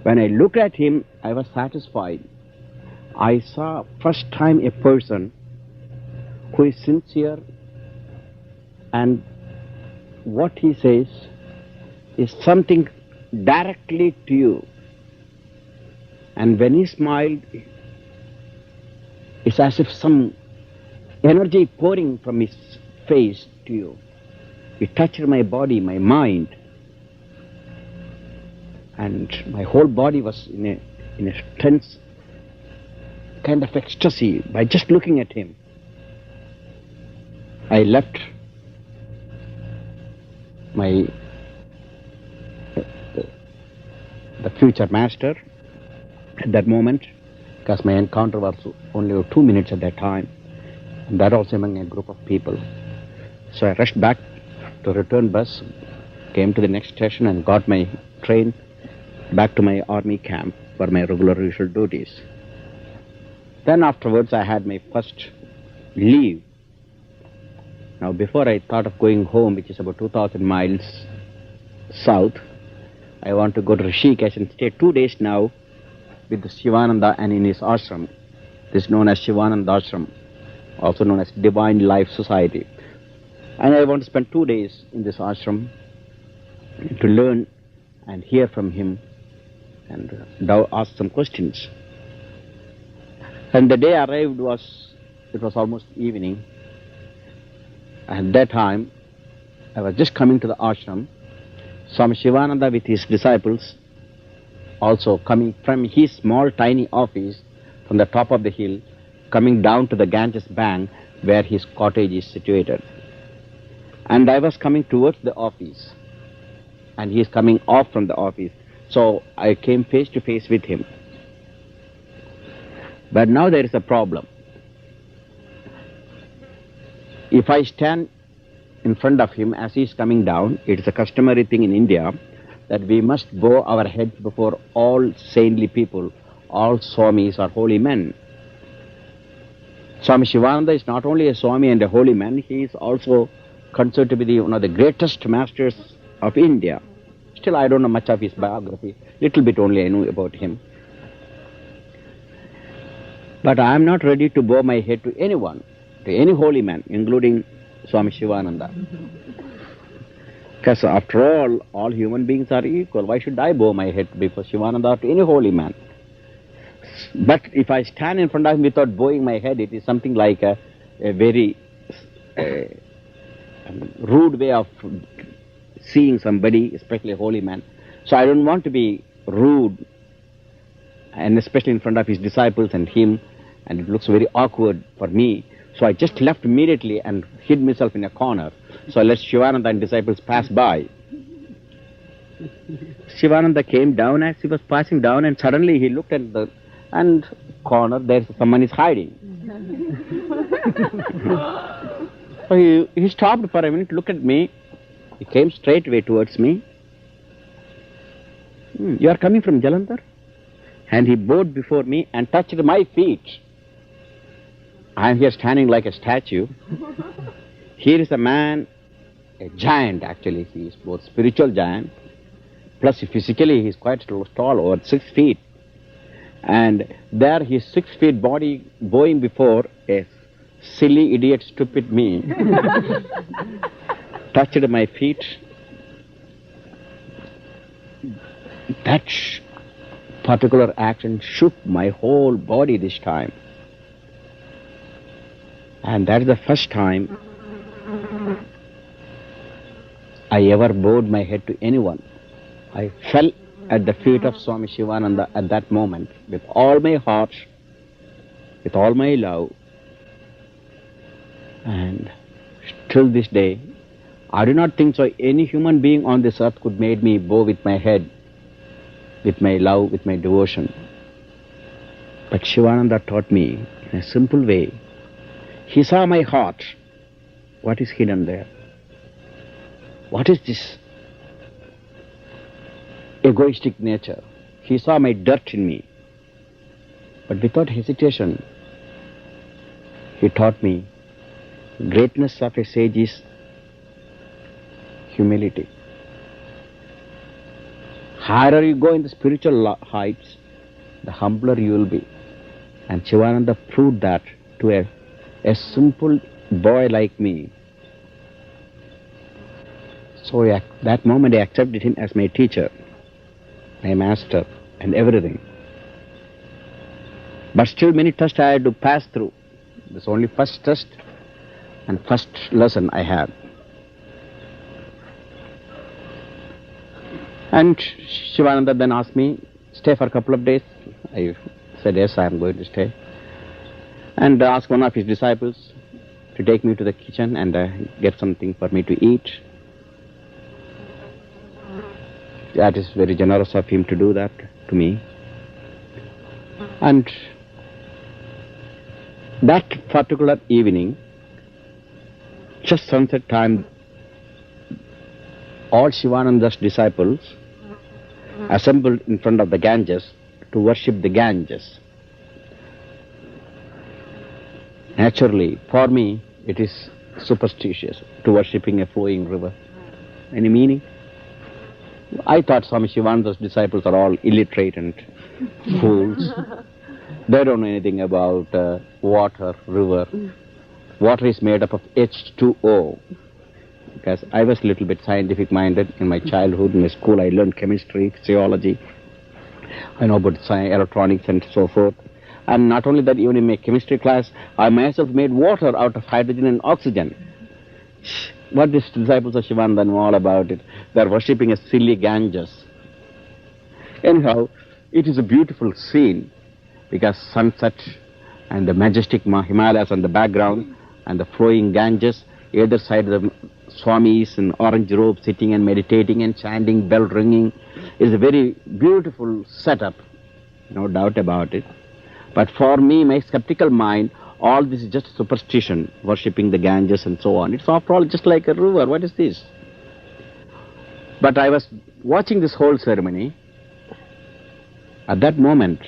When I looked at him, I was satisfied. I saw first time a person who is sincere, and what he says is something directly to you. And when he smiled, it's as if some energy pouring from his face to you. It touched my body, my mind, and my whole body was in a tense kind of ecstasy by just looking at him. I left the future master at that moment, because my encounter was only 2 minutes at that time, and that also among a group of people. So I rushed back to return bus, came to the next station and got my train back to my army camp for my regular usual duties. Then afterwards I had my first leave. Now before I thought of going home, which is about 2,000 miles south, I want to go to Rishikesh and stay 2 days now with the Sivananda and in his ashram. This is known as Sivananda Ashram, also known as Divine Life Society. And I want to spend 2 days in this ashram to learn and hear from him and ask some questions. And the day I arrived it was almost evening. At that time, I was just coming to the ashram. Swami Shivananda with his disciples also coming from his small tiny office from the top of the hill, coming down to the Ganges bank where his cottage is situated. And I was coming towards the office, and he is coming off from the office. So I came face to face with him. But now there is a problem. If I stand in front of him as he is coming down, it is a customary thing in India that we must bow our heads before all saintly people, all Swamis or holy men. Swami Shivananda is not only a Swami and a holy man, he is also considered to be one of the greatest masters of India. Still, I don't know much of his biography, little bit only I know about him. But I am not ready to bow my head to anyone, to any holy man, including Swami Shivananda. Because after all human beings are equal. Why should I bow my head before Shivananda or to any holy man? But if I stand in front of him without bowing my head, it is something like a very rude way of seeing somebody, especially a holy man. So I don't want to be rude, and especially in front of his disciples and him, and it looks very awkward for me. So I just left immediately and hid myself in a corner. So I let Shivananda and disciples pass by. Shivananda came down as he was passing down, and suddenly he looked at the corner, there someone is hiding. So he stopped for a minute, looked at me. He came straight away towards me. You are coming from Jalandhar? And he bowed before me and touched my feet. I am here standing like a statue. Here is a man, a giant actually. He is both spiritual giant, plus physically he is quite tall, over 6 feet. And there his 6 feet body bowing before a silly idiot stupid me. Touched my feet. That particular action shook my whole body this time. And that is the first time I ever bowed my head to anyone. I fell at the feet of Swami Shivananda at that moment with all my heart, with all my love. And till this day, I do not think so any human being on this earth could make me bow with my head, with my love, with my devotion. But Shivananda taught me in a simple way. He saw my heart. What is hidden there? What is this egoistic nature? He saw my dirt in me. But without hesitation, he taught me greatness of a sage is humility. Higher you go in the spiritual heights, the humbler you will be. And Shivananda proved that to a simple boy like me. So at that moment I accepted him as my teacher, my master, and everything. But still many tests I had to pass through. This is only first test and first lesson I had. And Shivananda then asked me, stay for a couple of days. I said, yes, I am going to stay. And asked one of his disciples to take me to the kitchen and get something for me to eat. That is very generous of him to do that to me. And that particular evening, just sunset time, all Shivananda's disciples assembled in front of the Ganges to worship the Ganges. Naturally, for me, it is superstitious to worshipping a flowing river. Any meaning? I thought Swami Shivananda's disciples are all illiterate and fools. They don't know anything about water, river. Water is made up of H2O. Because I was a little bit scientific minded in my childhood. In my school I learned chemistry, physiology. I know about science, electronics and so forth. And not only that, even in my chemistry class, I myself made water out of hydrogen and oxygen. What these disciples of Shivananda know all about it? They are worshipping a silly Ganges. Anyhow, it is a beautiful scene because sunset and the majestic Himalayas on the background and the flowing Ganges, either side of the Swamis in orange robes sitting and meditating and chanting, bell ringing, is a very beautiful setup, no doubt about it. But for me, my skeptical mind, all this is just superstition, worshipping the Ganges and so on. It's after all just like a river. What is this? But I was watching this whole ceremony. At that moment,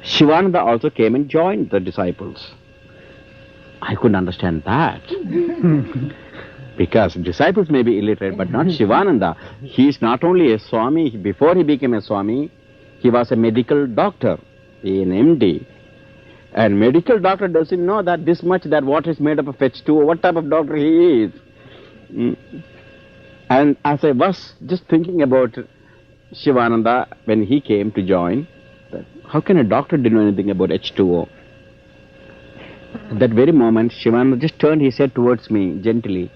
Sivananda also came and joined the disciples. I couldn't understand that. Because disciples may be illiterate, but not Sivananda. He is not only a Swami, before he became a Swami, he was a medical doctor, an MD. And medical doctor doesn't know that this much, that water is made up of H2O, what type of doctor he is. And as I was just thinking about Sivananda when he came to join, how can a doctor know anything about H2O? At that very moment, Sivananda just turned his head towards me gently.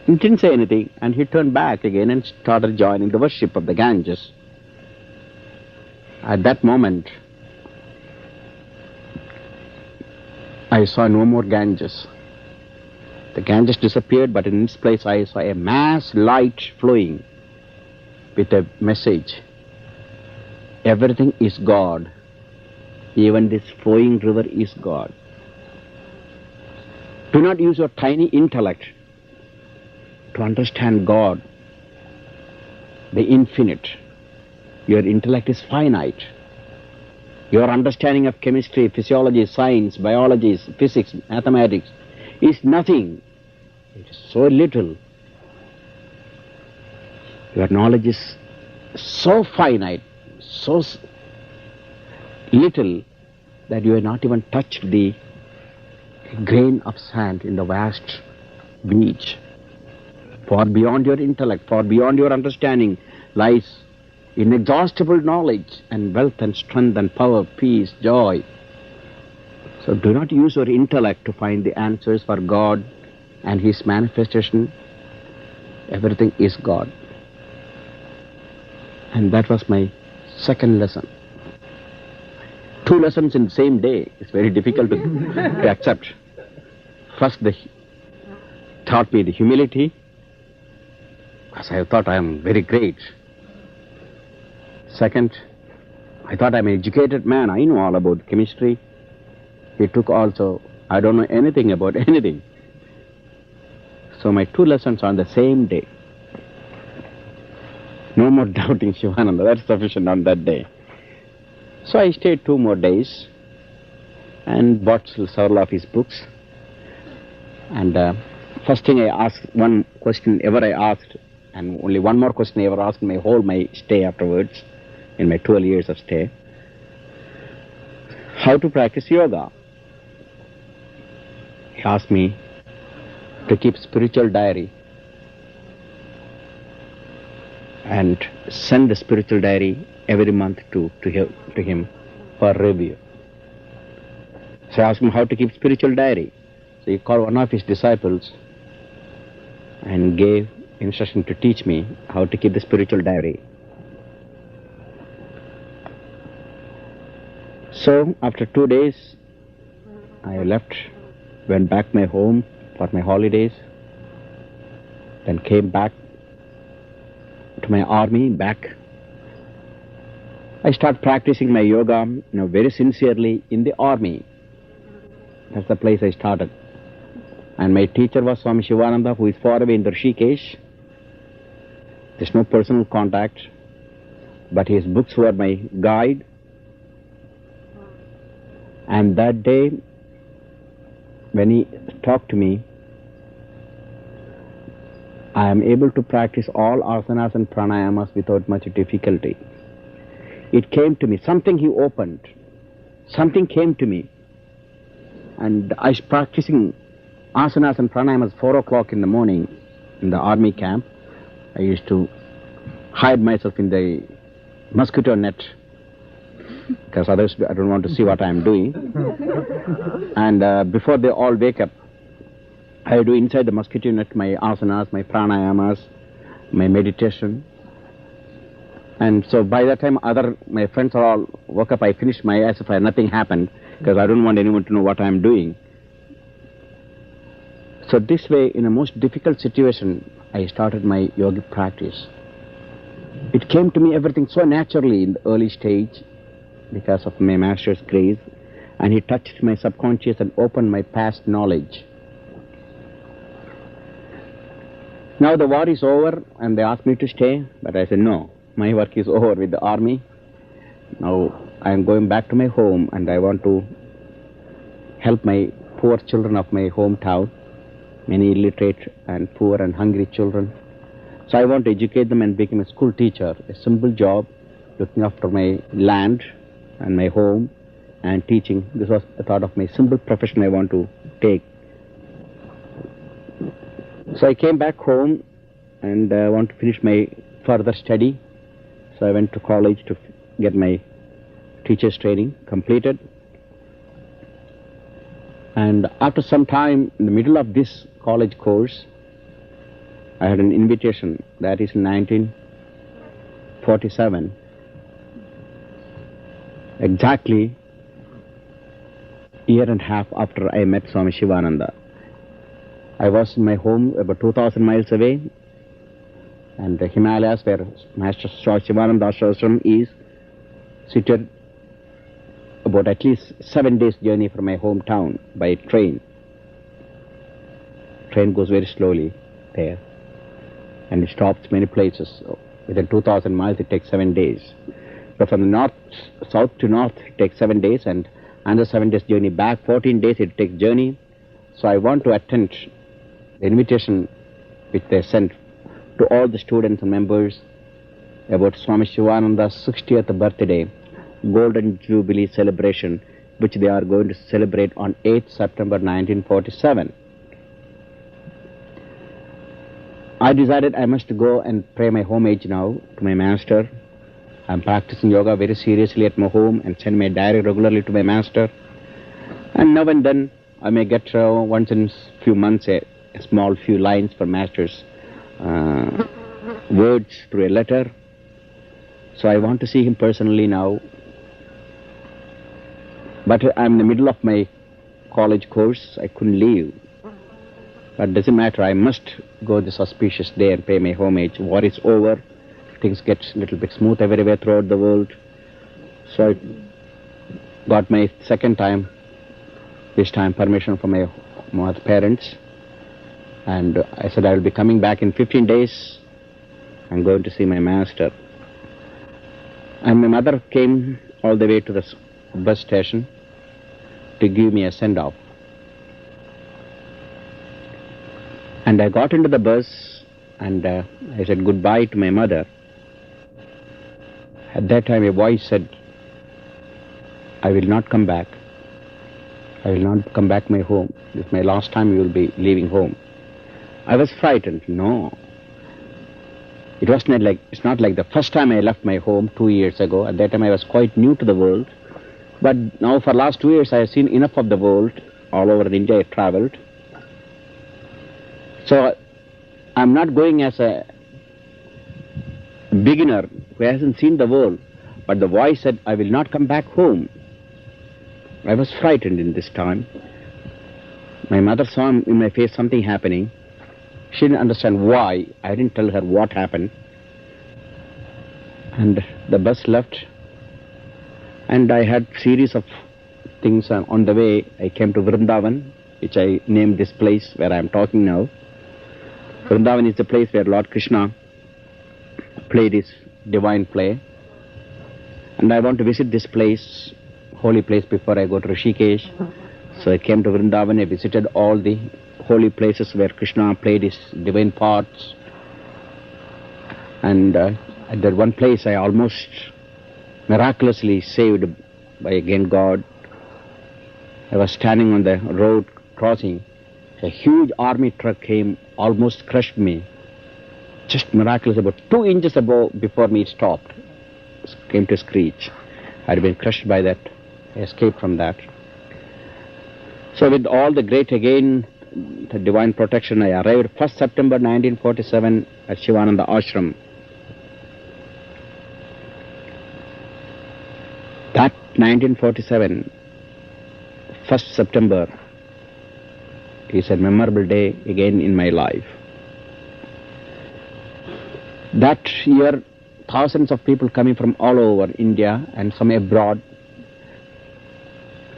He didn't say anything, and he turned back again and started joining the worship of the Ganges. At that moment, I saw no more Ganges. The Ganges disappeared, but in its place I saw a mass light flowing with a message. Everything is God. Even this flowing river is God. Do not use your tiny intellect to understand God, the infinite. Your intellect is finite. Your understanding of chemistry, physiology, science, biology, physics, mathematics is nothing. It is so little. Your knowledge is so finite, so little that you have not even touched the grain of sand in the vast beach. Far beyond your intellect, far beyond your understanding lies inexhaustible knowledge and wealth and strength and power, peace, joy. So do not use your intellect to find the answers for God and His manifestation. Everything is God. And that was my second lesson. 2 lessons in the same day is very difficult to accept. First, they taught me the humility, because I thought I am very great. Second, I thought I'm an educated man. I know all about chemistry. He took also, I don't know anything about anything. So my 2 lessons on the same day. No more doubting Sivananda. That's sufficient on that day. So I stayed 2 more days and bought several of his books. And first thing I asked, one question ever I asked, and only one more question I ever asked in my stay afterwards, in my 12 years of stay: how to practice yoga. He asked me to keep spiritual diary and send the spiritual diary every month to him for review. So I asked him how to keep spiritual diary. So he called one of his disciples and gave instruction to teach me how to keep the spiritual diary. So after 2 days, I left, went back my home for my holidays, then came back to my army back. I started practicing my yoga, very sincerely in the army. That's the place I started. And my teacher was Swami Shivananda, who is far away in Rishikesh. There's no personal contact, but his books were my guide. And that day, when he talked to me, I am able to practice all asanas and pranayamas without much difficulty. It came to me, something he opened, something came to me. And I was practicing asanas and pranayamas 4 o'clock in the morning in the army camp. I used to hide myself in the mosquito net, because others, I don't want to see what I am doing. And before they all wake up, I do inside the mosquito net my asanas, my pranayamas, my meditation. And so by that time, my friends are all woke up. I finished my as if nothing happened, because I don't want anyone to know what I am doing. So this way, in a most difficult situation, I started my yogic practice. It came to me everything so naturally in the early stage because of my master's grace, and he touched my subconscious and opened my past knowledge. Now the war is over and they asked me to stay, but I said no, my work is over with the army. Now I am going back to my home and I want to help my poor children of my hometown, many illiterate and poor and hungry children. So I want to educate them and become a school teacher, a simple job, looking after my land and my home and teaching. This was a thought of my simple profession I want to take. So I came back home and I want to finish my further study. So I went to college to get my teacher's training completed. And after some time, in the middle of this college course, I had an invitation, that is in 1947, exactly a year and a half after I met Swami Shivananda. I was in my home about 2,000 miles away, and the Himalayas, where Master Sivananda Ashram is, situated about at least 7 days journey from my hometown by train. Train goes very slowly there, and it stops many places. So within 2,000 miles it takes 7 days. So from the south to north it takes 7 days, and another 7 days journey back, 14 days it takes journey. So I want to attend the invitation which they sent to all the students and members about Swami Shivananda's 60th birthday, Golden Jubilee celebration, which they are going to celebrate on 8th September 1947. I decided I must go and pay my homage now to my master. I'm practicing yoga very seriously at my home and send my diary regularly to my master. And now and then I may get once in few months a small few lines from master's words through a letter. So I want to see him personally now. But I'm in the middle of my college course. I couldn't leave. But it doesn't matter. I must go this auspicious day and pay my homage. War is over. Things get a little bit smooth everywhere throughout the world. So I got my second time, this time permission from my parents. And I said I will be coming back in 15 days. I'm going to see my master. And my mother came all the way to the bus station to give me a send-off. And I got into the bus and I said goodbye to my mother. At that time a voice said, I will not come back. I will not come back my home. This is my last time you will be leaving home. I was frightened. No. It's not like the first time I left my home 2 years ago. At that time I was quite new to the world. But now for last 2 years I have seen enough of the world. All over India I traveled. So I'm not going as a beginner who hasn't seen the world. But the voice said, I will not come back home. I was frightened in this time. My mother saw in my face something happening. She didn't understand why. I didn't tell her what happened. And the bus left. And I had series of things on the way. I came to Vrindavan, which I named this place where I am talking now. Vrindavan is the place where Lord Krishna played his divine play. And I want to visit this place, holy place, before I go to Rishikesh. So I came to Vrindavan. I visited all the holy places where Krishna played his divine parts. And at that one place I almost miraculously saved by again God. I was standing on the road crossing. A huge army truck came, almost crushed me. Just miraculous, about 2 inches above before me it stopped. It came to a screech. I had been crushed by that. I escaped from that. So with all the great again, the divine protection, I arrived 1st September 1947 at Sivananda Ashram. That 1947, 1st September, is a memorable day again in my life. That year, thousands of people coming from all over India and some abroad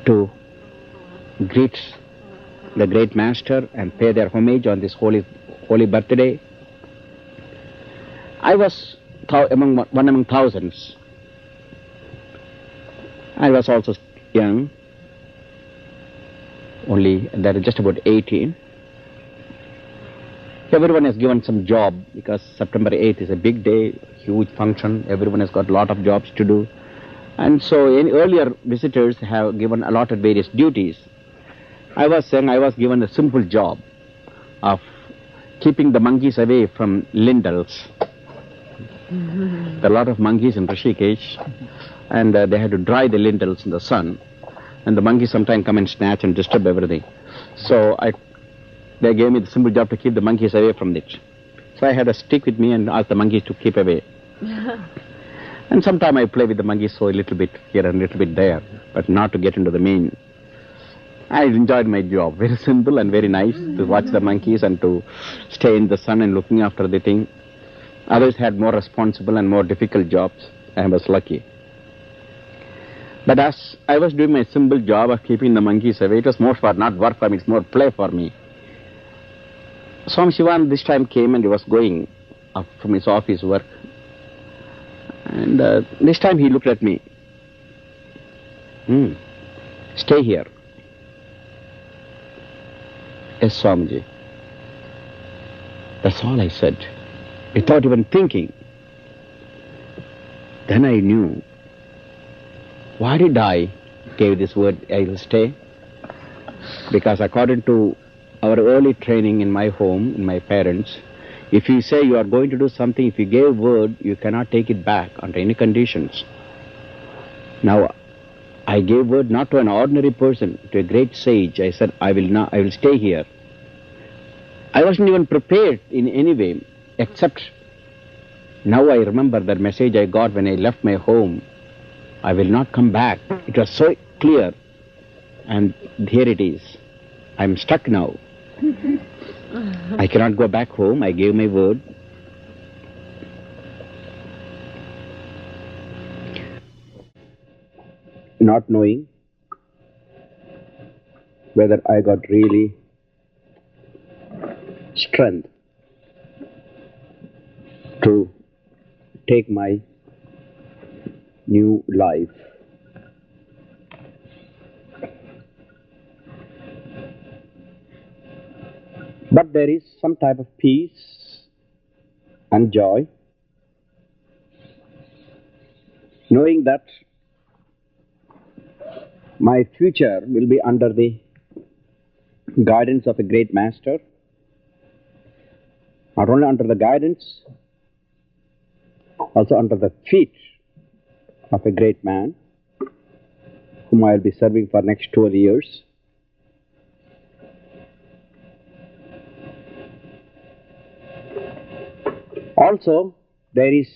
to greet the great master and pay their homage on this holy birthday. I was one among thousands. I was also young, only that is just about 18. Everyone has given some job because September 8th is a big day, huge function. Everyone has got a lot of jobs to do. And so earlier visitors have given allotted various duties. I was saying I was given a simple job of keeping the monkeys away from lintels. There are a lot of monkeys in Rishikesh, and they had to dry the lintels in the sun, and the monkeys sometimes come and snatch and disturb everything. So they gave me the simple job to keep the monkeys away from it. So I had a stick with me and asked the monkeys to keep away. And sometimes I play with the monkeys, so a little bit here and a little bit there, but not to get into the main. I enjoyed my job, very simple and very nice, to watch the monkeys and to stay in the sun and looking after the thing. Others had more responsible and more difficult jobs. I was lucky. But as I was doing my simple job of keeping the monkeys away, it was more for not work for me, it's more play for me. Swami Sivananda this time came and he was going up from his office work. And this time he looked at me. Stay here. Yes, Swamiji. That's all I said, without even thinking. Then I knew, why did I give this word, I will stay? Because according to our early training in my home, in my parents, if you say you are going to do something, if you gave word, you cannot take it back under any conditions. Now, I gave word not to an ordinary person, to a great sage. I said, I will stay here. I wasn't even prepared in any way, except now I remember that message I got when I left my home. I will not come back. It was so clear. And here it is. I'm stuck now. I cannot go back home. I gave my word. Not knowing whether I got really strength to take my new life. But there is some type of peace and joy, knowing that my future will be under the guidance of a great master, not only under the guidance, also under the feet of a great man, whom I will be serving for next 12 years. Also, there is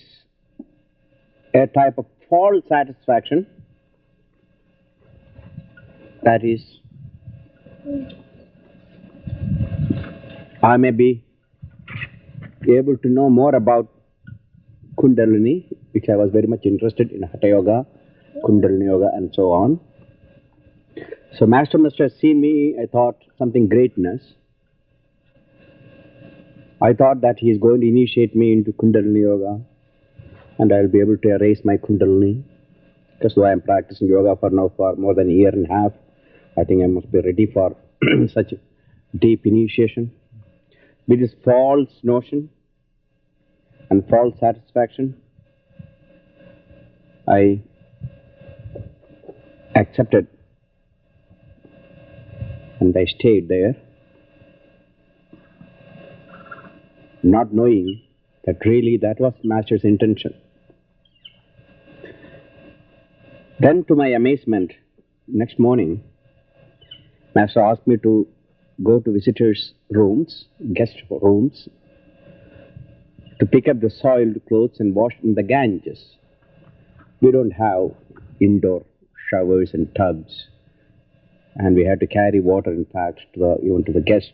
a type of false satisfaction, that is, I may be able to know more about Kundalini, which I was very much interested in, Hatha Yoga, Kundalini Yoga and so on. So Master must have seen me, I thought, something greatness. I thought that he is going to initiate me into Kundalini Yoga and I will be able to erase my Kundalini. Because though I am practicing yoga for more than a year and a half, I think I must be ready for such deep initiation. With this false notion and false satisfaction, I accepted and I stayed there, not knowing that really that was Master's intention. Then to my amazement, next morning, Master asked me to go to visitors' rooms, guest rooms, to pick up the soiled clothes and wash in the Ganges. We don't have indoor showers and tubs, and we had to carry water, in fact, even to the guest,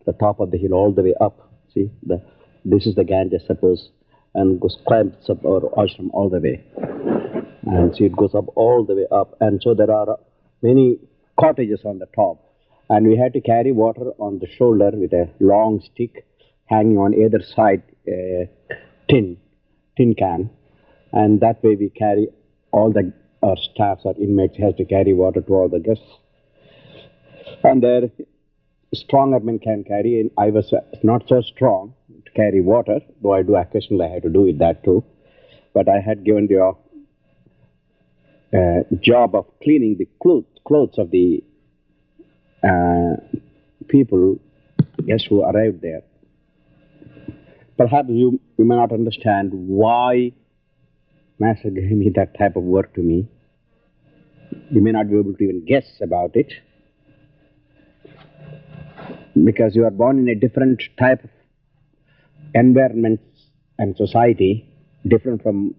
the top of the hill all the way up. See, this is the Ganges, suppose, and climbs up our ashram all the way. And so it goes up all the way up. And so there are many cottages on the top. And we had to carry water on the shoulder with a long stick hanging on either side a tin can. And that way we carry our staffs, our inmates has to carry water to all the guests. And there stronger men can carry, and I was not so strong to carry water, though I do occasionally, I had to do it that too. But I had given the job of cleaning the clothes of the people, guests who arrived there. Perhaps you may not understand why Master gave me that type of work to me. You may not be able to even guess about it, because you are born in a different type of environment and society, different from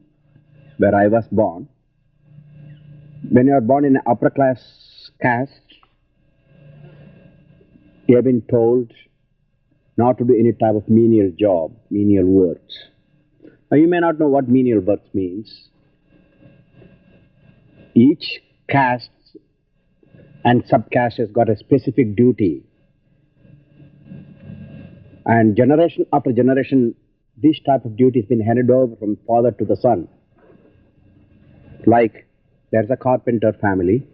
where I was born. When you are born in an upper class caste, you have been told not to do any type of menial job, menial works. Now you may not know what menial work means. Each caste and subcaste has got a specific duty. And generation after generation, this type of duty has been handed over from father to the son. Like there's a carpenter family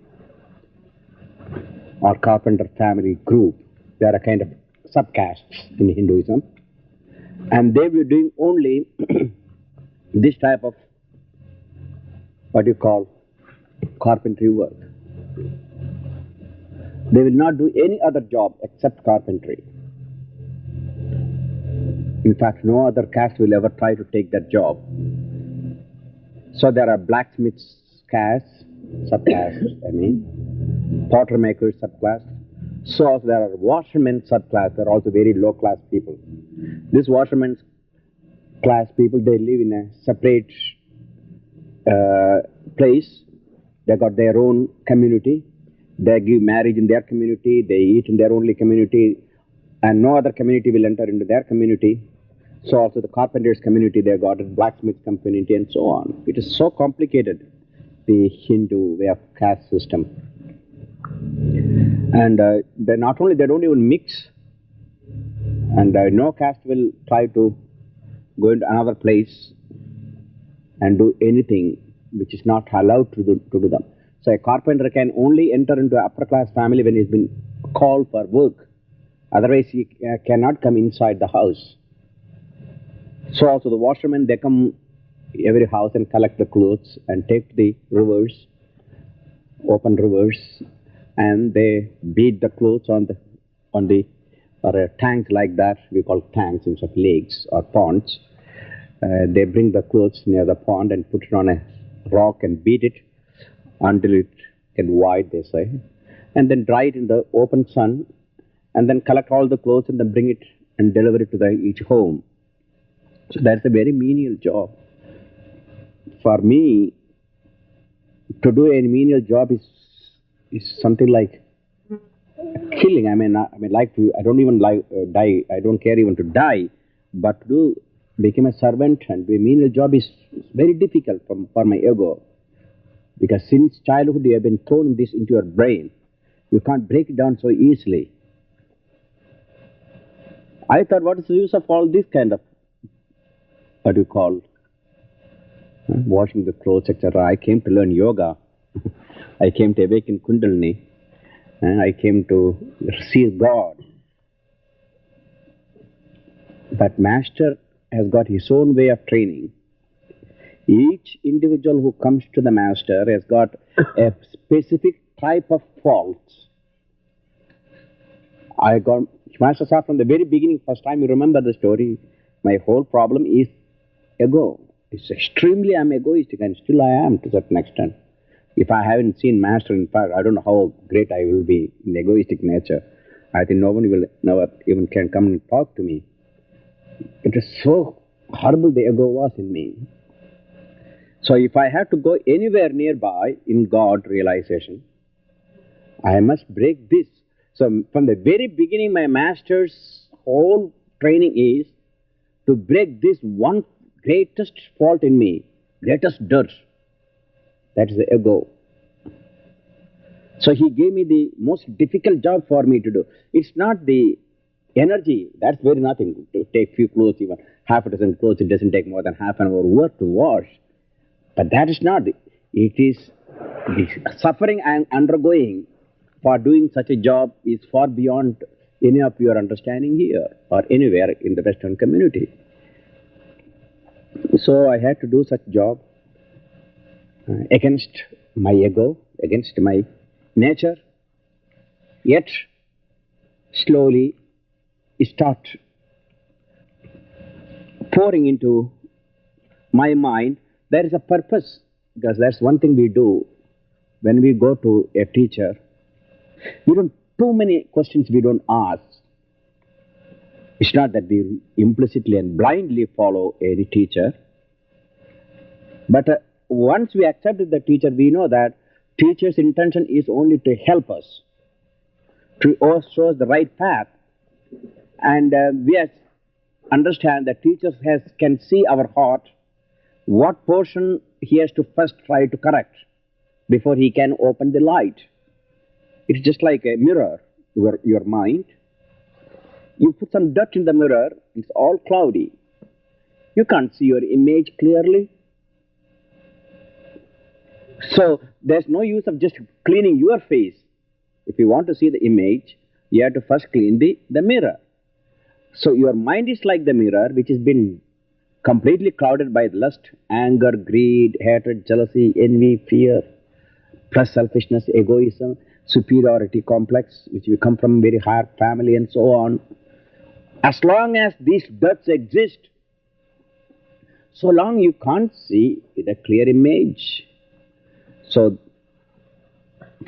or carpenter family group. They are a kind of subcastes in Hinduism. And they were doing only this type of, what you call, carpentry work. They will not do any other job except carpentry. In fact, no other caste will ever try to take that job. So there are blacksmiths castes, subcastes, potter makers subclass. So also there are washermen subclass. They are also very low class people. These washermen class people, they live in a separate place. They got their own community. They give marriage in their community. They eat in their only community, and no other community will enter into their community. So also the carpenters community, they got a blacksmith community, and so on. It is so complicated, the Hindu way of caste system. And they not only, they don't even mix, and no caste will try to go into another place and do anything which is not allowed to do them. So a carpenter can only enter into an upper class family when he's been called for work. Otherwise he cannot come inside the house. So also the washermen, they come every house and collect the clothes and take to the rivers, open rivers, and they beat the clothes on the tanks like that. We call tanks instead of lakes or ponds. They bring the clothes near the pond and put it on a rock and beat it until it gets white, they say, and then dry it in the open sun, and then collect all the clothes and then bring it and deliver it to each home. So that's a very menial job. For me, to do a menial job is something like killing. I don't even like die. I don't care even to die, but to become a servant and do a menial job is very difficult for my ego. Because since childhood you have been thrown this into your brain, you can't break it down so easily. I thought, what is the use of all this kind of, what you call, washing the clothes, etc. I came to learn yoga. I came to awaken Kundalini. I came to see God. But Master has got his own way of training. Each individual who comes to the Master has got a specific type of faults. I got Master saw from the very beginning, first time you remember the story, my whole problem is ego. It's extremely, I'm egoistic, and still I am to a certain extent. If I haven't seen Master, in fact, I don't know how great I will be in egoistic nature. I think no one will never even can come and talk to me. It is so horrible the ego was in me. So if I have to go anywhere nearby in God realization, I must break this. So from the very beginning, my Master's whole training is to break this one greatest fault in me, greatest dirt. That is the ego. So he gave me the most difficult job for me to do. It's not the energy, that's very nothing. To take few clothes, even half a dozen clothes, it doesn't take more than half an hour work to wash. But that is not, it is the suffering I am undergoing for doing such a job is far beyond any of your understanding here or anywhere in the Western community. So I had to do such job against my ego, against my nature, yet slowly start pouring into my mind. There is a purpose, because that's one thing we do when we go to a teacher. We don't, too many questions we don't ask. It's not that we implicitly and blindly follow any teacher, but once we accept the teacher, we know that teacher's intention is only to help us, to show us the right path. And we understand that teacher can see our heart, what portion he has to first try to correct before he can open the light. It's just like a mirror, your mind. You put some dirt in the mirror, it's all cloudy. You can't see your image clearly. So there's no use of just cleaning your face. If you want to see the image, you have to first clean the mirror. So your mind is like the mirror, which has been completely clouded by lust, anger, greed, hatred, jealousy, envy, fear, plus selfishness, egoism, superiority complex, which we come from very high family and so on. As long as these dirts exist, so long you can't see the clear image. So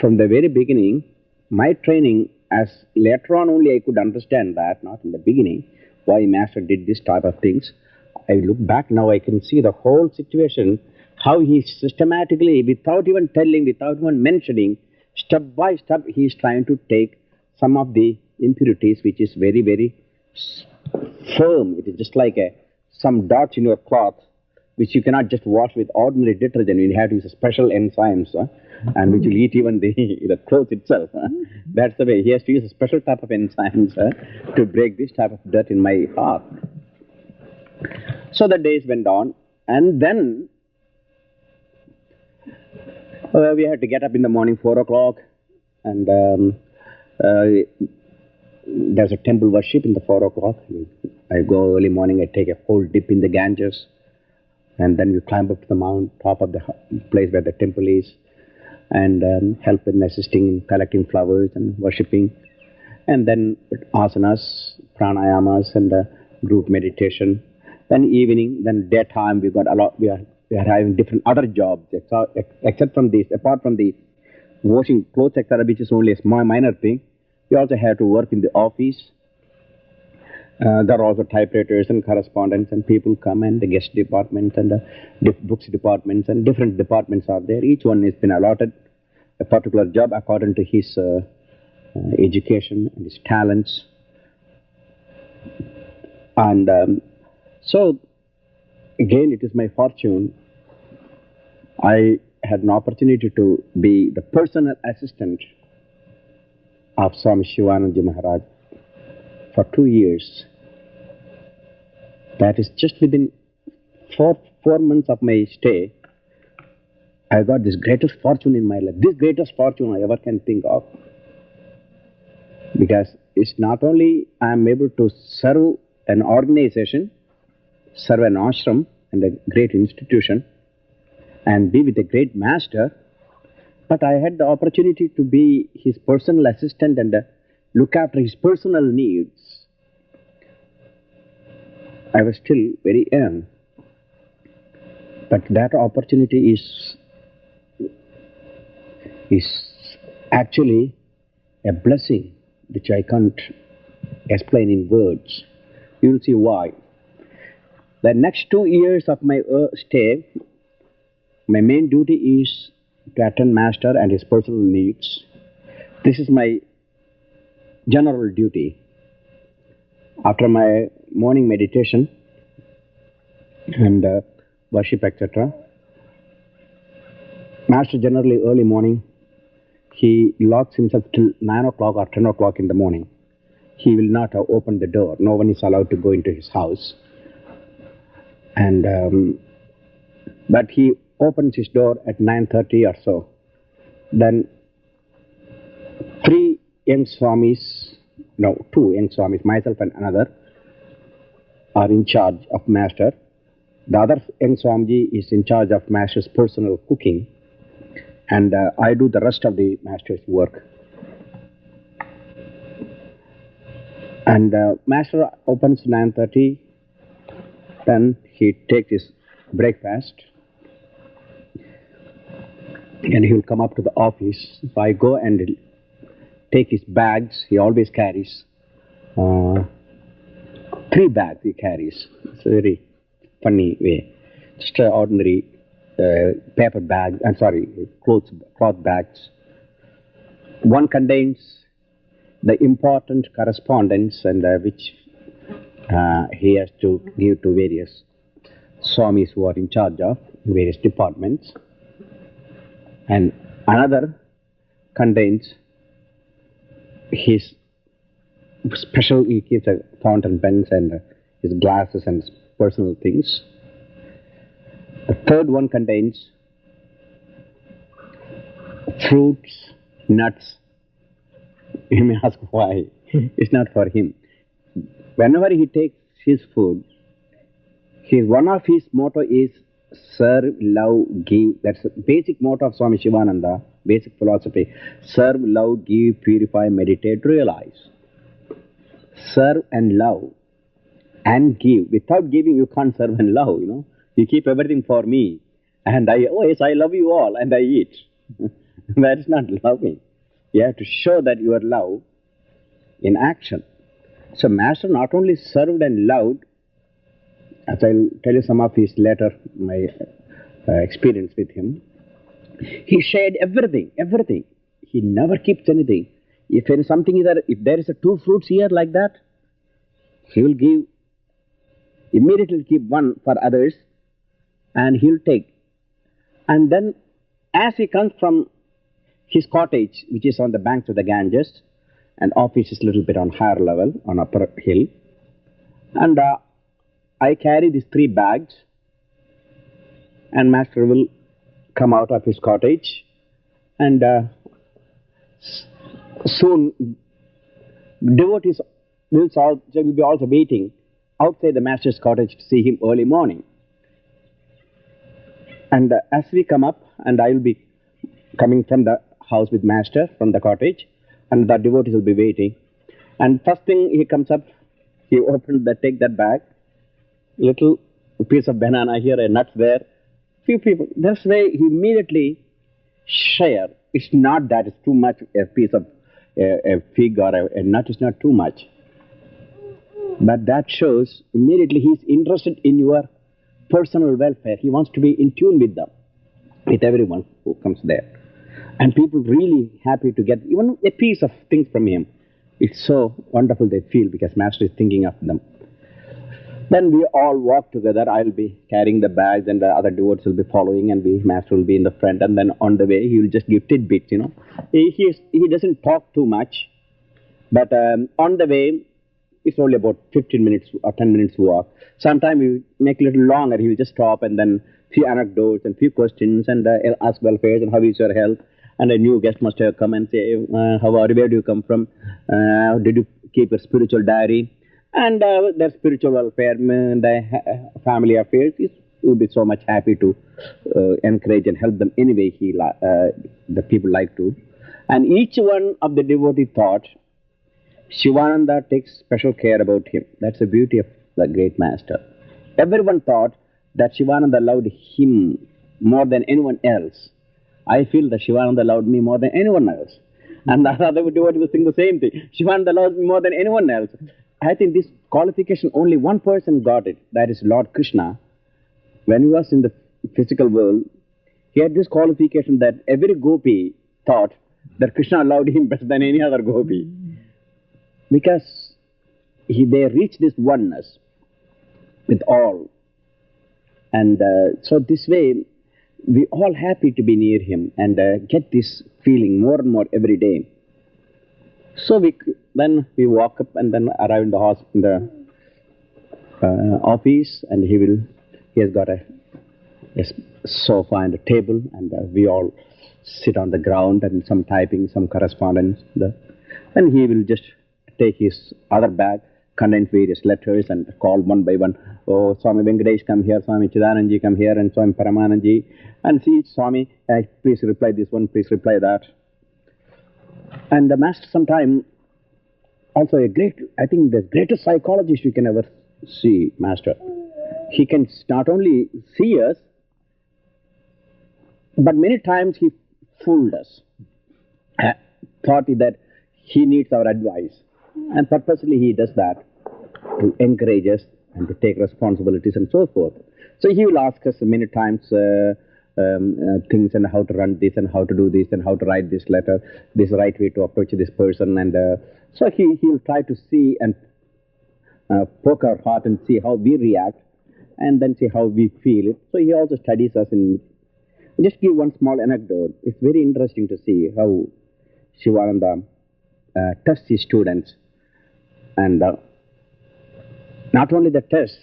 from the very beginning, my training, as later on only I could understand that, not in the beginning, why Master did this type of things. I look back now, I can see the whole situation, how he systematically, without even telling, without even mentioning, step by step, he is trying to take some of the impurities, which is very, very firm. It is just like some dots in your cloth, which you cannot just wash with ordinary detergent. You have to use special enzymes, and which will eat even the cloth itself. That's the way. He has to use a special type of enzymes to break this type of dirt in my heart. So the days went on, and then we had to get up in the morning, 4 o'clock, and there's a temple worship in the 4 o'clock. I go early morning, I take a whole dip in the Ganges, and then we climb up to the top of the place where the temple is, and help in assisting in collecting flowers and worshipping, and then asanas, pranayamas, and group meditation. Then evening, then daytime, we got a lot. We are having different other jobs, except from this. Apart from the washing clothes, etc., which is only a small minor thing, we also have to work in the office. There are also typewriters and correspondents, and people come, and the guest departments and the books departments, and different departments are there. Each one has been allotted a particular job according to his education and his talents. And so, again, it is my fortune. I had an opportunity to be the personal assistant of Swami Shivananda Maharaj for 2 years. That is just within four months of my stay, I got this greatest fortune in my life. This greatest fortune I ever can think of. Because it's not only I am able to serve an organization, serve an ashram and a great institution, and be with a great master, but I had the opportunity to be his personal assistant and look after his personal needs. I was still very young, but that opportunity is actually a blessing which I can't explain in words. You will see why. The next 2 years of my stay, my main duty is to attend Master and his personal needs. This is my general duty. After my morning meditation, and worship, etc. Master generally early morning, he locks himself till 9 o'clock or 10 o'clock in the morning. He will not open the door. No one is allowed to go into his house. And but he opens his door at 9:30 or so. Then two young Swamis, myself and another, are in charge of Master. The other young Swamiji is in charge of Master's personal cooking, and I do the rest of the Master's work. And Master opens 9:30, then he takes his breakfast, and he will come up to the office. So I go and take his bags. He always carries 3 bags. He carries. It's a very funny way. Just ordinary paper bags. I'm sorry, cloth bags. One contains the important correspondence and which he has to give to various Swamis who are in charge of various departments. And another contains his special, he keeps a fountain pens and his glasses and his personal things. The third one contains fruits, nuts. You may ask why. It's not for him. Whenever he takes his food, one of his motto is serve, love, give. That's the basic motto of Swami Shivananda, basic philosophy. Serve, love, give, purify, meditate, realize. Serve and love and give. Without giving, you can't serve and love, you know. You keep everything for me. And I love you all, and I eat. That's not loving. You have to show that you are love in action. So Master not only served and loved, as I'll tell you some of his later, my experience with him, he shared everything. He never keeps anything. If there is something either, if there is 2 fruits here like that, he will give, immediately keep one for others, and he'll take. And then as he comes from his cottage, which is on the banks of the Ganges, and office is a little bit on higher level, on upper hill, and I carry these 3 bags, and Master will come out of his cottage, and soon devotees will be also waiting outside the Master's cottage to see him early morning. And as we come up, and I will be coming from the house with Master, from the cottage, and the devotees will be waiting. And first thing he comes up, he take that bag, little piece of banana here, a nut there, few people. This way he immediately share. It's not that it's too much, a piece of a fig or a nut is not too much. But that shows immediately he's interested in your personal welfare. He wants to be in tune with them, with everyone who comes there. And people really happy to get even a piece of things from him. It's so wonderful they feel because Master is thinking of them. Then we all walk together. I'll be carrying the bags and the other devotees will be following, and Master will be in the front. And then on the way, he will just give tidbits, you know. He doesn't talk too much. But on the way, it's only about 15 minutes or 10 minutes walk. Sometimes we make a little longer. He will just stop and then few anecdotes and few questions and ask welfare and how is your health. And a new guest must have come and say, how are you, where do you come from? Did you keep a spiritual diary? And their spiritual welfare, the family affairs, he will be so much happy to encourage and help them any way the people like to. And each one of the devotee thought, Shivananda takes special care about him. That's the beauty of the great Master. Everyone thought that Shivananda loved him more than anyone else. I feel that Shivananda loved me more than anyone else. And the other devotee will think the same thing. Shivananda loves me more than anyone else. I think this qualification, only one person got it. That is Lord Krishna. When he was in the physical world, he had this qualification that every gopi thought that Krishna loved him better than any other gopi. Because they reached this oneness with all. And so this way, we all happy to be near him and get this feeling more and more every day. So then we walk up and then arrive in the office, and he has got a sofa and a table, and we all sit on the ground and some typing, some correspondence. And he will just take his other bag, contain various letters, and call one by one. Oh, Swami Venkatesh, come here. Swami Chidananji, come here. And Swami Paramananji. And see, Swami, please reply this one, please reply that. And the master sometime, also I think the greatest psychologist you can ever see, master. He can not only see us, but many times he fooled us. Thought that he needs our advice. And purposely he does that to encourage us and to take responsibilities and so forth. So he will ask us many times things and how to run this and how to do this and how to write this letter, this right way to approach this person. And so he will try to see and poke our heart and see how we react and then see how we feel it. So he also studies us in... Just give one small anecdote. It's very interesting to see how Sivananda tests his students. And not only the test,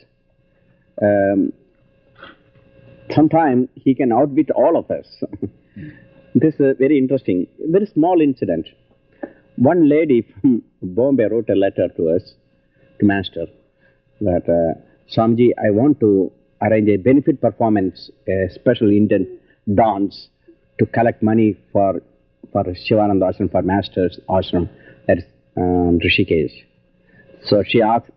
sometimes he can outwit all of us. This is very interesting. Very small incident. One lady from Bombay wrote a letter to us, to Master, that Swamiji, I want to arrange a benefit performance, a special Indian dance to collect money for Sivananda Ashram, for Master's Ashram, that is Rishikesh. So she asked,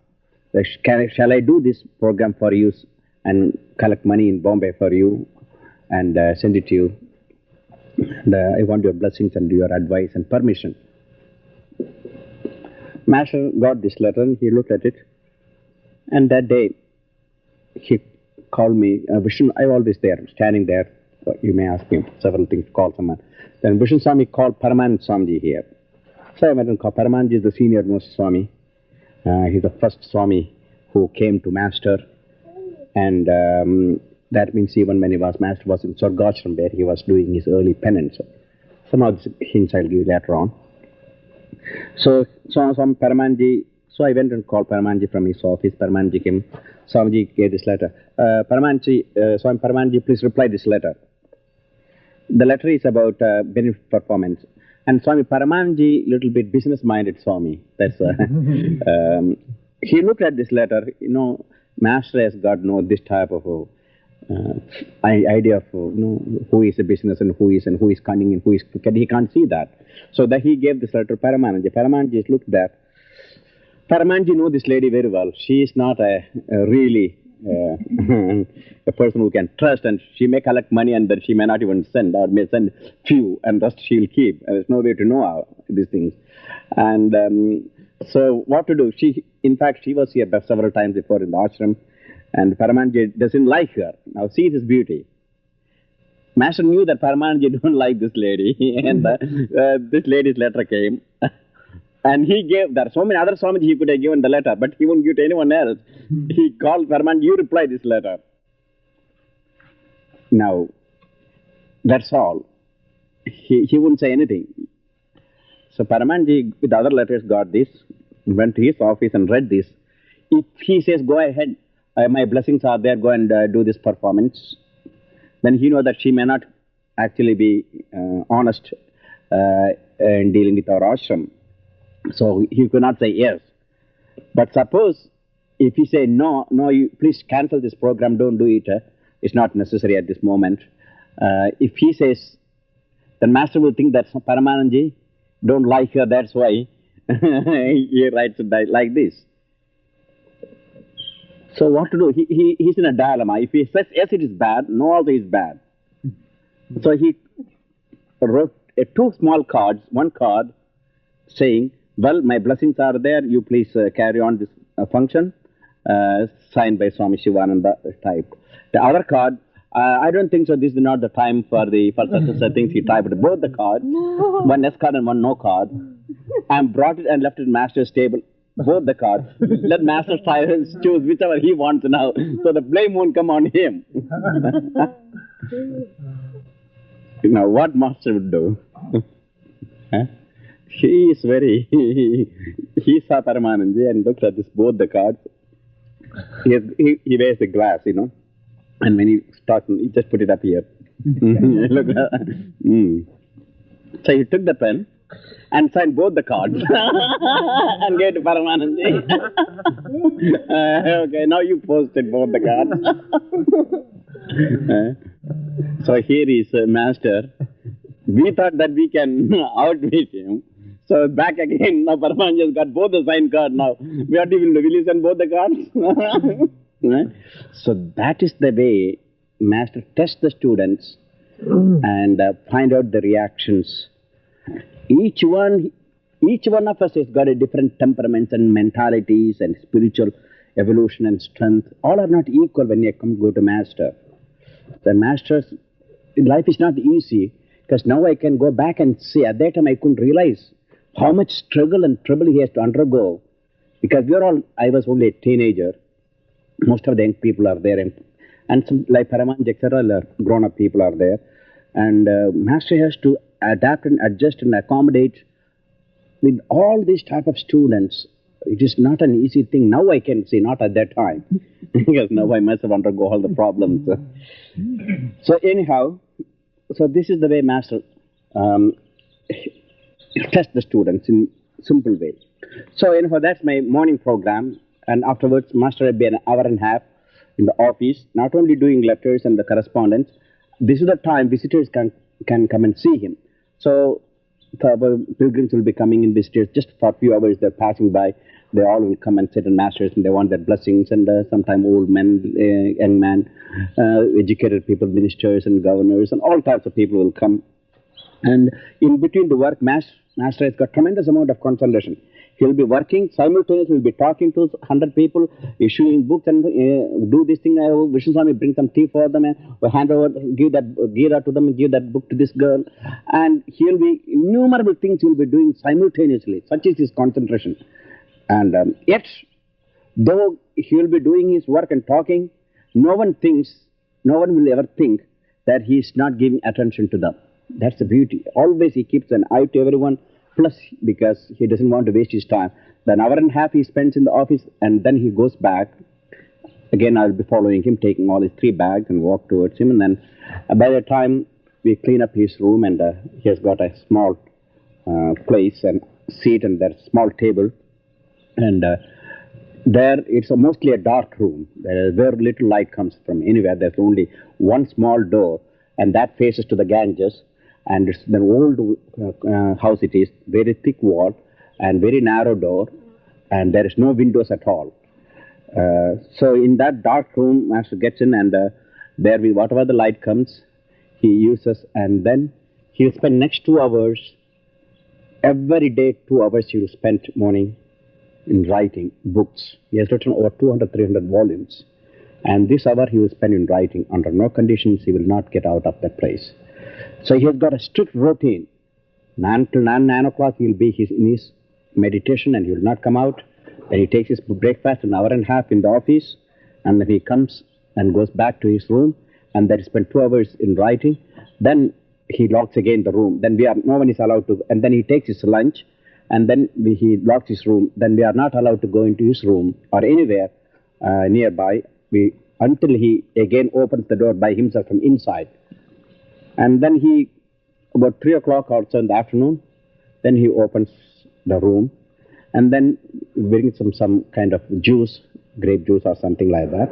shall I do this program for you and collect money in Bombay for you and send it to you? And I want your blessings and your advice and permission. Master got this letter and he looked at it. And that day, he called me, Vishnu, I'm always there, standing there. You may ask me several things to call someone. Then Vishnu Swami called Paramanand Swamiji here. So I went and called. Paramanand is the senior most Swami. He's the first Swami who came to Master. And that means even when Master was in Sargashram, where he was doing his early penance. Some of the hints I'll give later on. So Swami Paramanand, so I went and called Paramanand from his office. Paramanand came. Swamiji gave this letter. Swami Paramanand, please reply this letter. The letter is about benefit performance. And Swami Paramanand, little bit business-minded Swami. That's he looked at this letter. You know, Master has got this type of idea of who is a business and who is cunning and who is crooked. He can't see that. So that he gave this letter to Paramanand. Paramanand looked at. Paramanand knows this lady very well. She is not a really a person who can trust, and she may collect money and then she may not even send, or may send few and rest she will keep. There's no way to know these things. And so what to do? In fact, she was here several times before in the ashram, and Paramanand doesn't like her. Now see this beauty. Master knew that Paramanand don't like this lady, and this lady's letter came. And he gave, there are so many other Swamiji he could have given the letter, but he wouldn't give to anyone else. He called Paramanand, you reply this letter. Now, that's all. He wouldn't say anything. So Paramanand with other letters got this, went to his office and read this. If he says, go ahead, my blessings are there, go and do this performance, then he knows that she may not actually be honest in dealing with our ashram. So he could not say yes. But suppose if he say no, you please cancel this program, don't do it. It's not necessary at this moment. If he says, then Master will think that Paramanand don't like her, that's why he writes it like this. So what to do? He's in a dilemma. If he says yes, it is bad, no, also is bad. So he wrote two small cards, one card saying, well, my blessings are there, you please carry on this function, signed by Swami Shivananda type. The other card, I don't think so, this is not the time for such things. He typed both the cards, one yes card and one no card, and brought it and left it in Master's table both the cards. Let Master choose whichever he wants now, so the blame won't come on him. Now, what Master would do? Huh? He is very. He saw Paramananji and looks at both the cards. He wears a glass, and when he starts, he just put it up here. Look, So he took the pen and signed both the cards and gave to Paramananji. Okay, now you posted both the cards. So here is Master. We thought that we can outwit him. So back again, now Paramananji has got both the signed cards now. We are even releasing both the cards. So that is the way Master tests the students and find out the reactions. Each one of us has got a different temperaments and mentalities and spiritual evolution and strength. All are not equal when you go to Master. The Master's life is not easy, because now I can go back and see. At that time I couldn't realize how much struggle and trouble he has to undergo, because I was only a teenager. Most of the young people are there, and some like Paramananji, etc., grown-up people are there. And Master has to adapt and adjust and accommodate with all these type of students. It is not an easy thing. Now I can see, not at that time, because now I must have undergo all the problems. So anyhow, so this is the way Master tests the students in simple way. So anyhow, that's my morning program, and afterwards Master will be an hour and a half in the office, not only doing letters and the correspondence. This is the time visitors can come and see him. So the pilgrims will be coming in, visitors, just for a few hours they're passing by. They all will come and sit in Masters, and they want their blessings, and sometimes old men, young men, educated people, ministers and governors, and all types of people will come. And in between the work, Master has got tremendous amount of concentration. He'll be working simultaneously, he'll be talking to 100 people, issuing books, and do this thing. Vishnu Swami bring some tea for them, and hand over, give that gira to them, and give that book to this girl. And he'll be innumerable things he'll be doing simultaneously. Such is his concentration. And yet, though he'll be doing his work and talking, no one will ever think that he's not giving attention to them. That's the beauty. Always he keeps an eye to everyone. Plus, because he doesn't want to waste his time. The hour and a half he spends in the office, and then he goes back. Again, I'll be following him, taking all his 3 bags and walk towards him. And then by the time we clean up his room, and he has got a small place and seat, and there's a small table. And there it's mostly a dark room. Very little light comes from anywhere. There's only one small door, and that faces to the Ganges. And it's an old house it is, very thick wall and very narrow door, and there is no windows at all. So in that dark room, Master gets in, and there whatever the light comes, he uses, and then he'll spend next 2 hours, every day 2 hours he will spend morning in writing books. He has written over 200, 300 volumes. And this hour he will spend in writing. Under no conditions he will not get out of that place. So he has got a strict routine. 9 till 9 o'clock he will be in his meditation, and he will not come out. Then he takes his breakfast, an hour and a half in the office, and then he comes and goes back to his room, and then he spends 2 hours in writing. Then he locks again the room. Then no one is allowed to, and then he takes his lunch, and then he locks his room. Then we are not allowed to go into his room or anywhere nearby until he again opens the door by himself from inside. And then about 3 o'clock also in the afternoon, then he opens the room, and then brings some kind of juice, grape juice or something like that.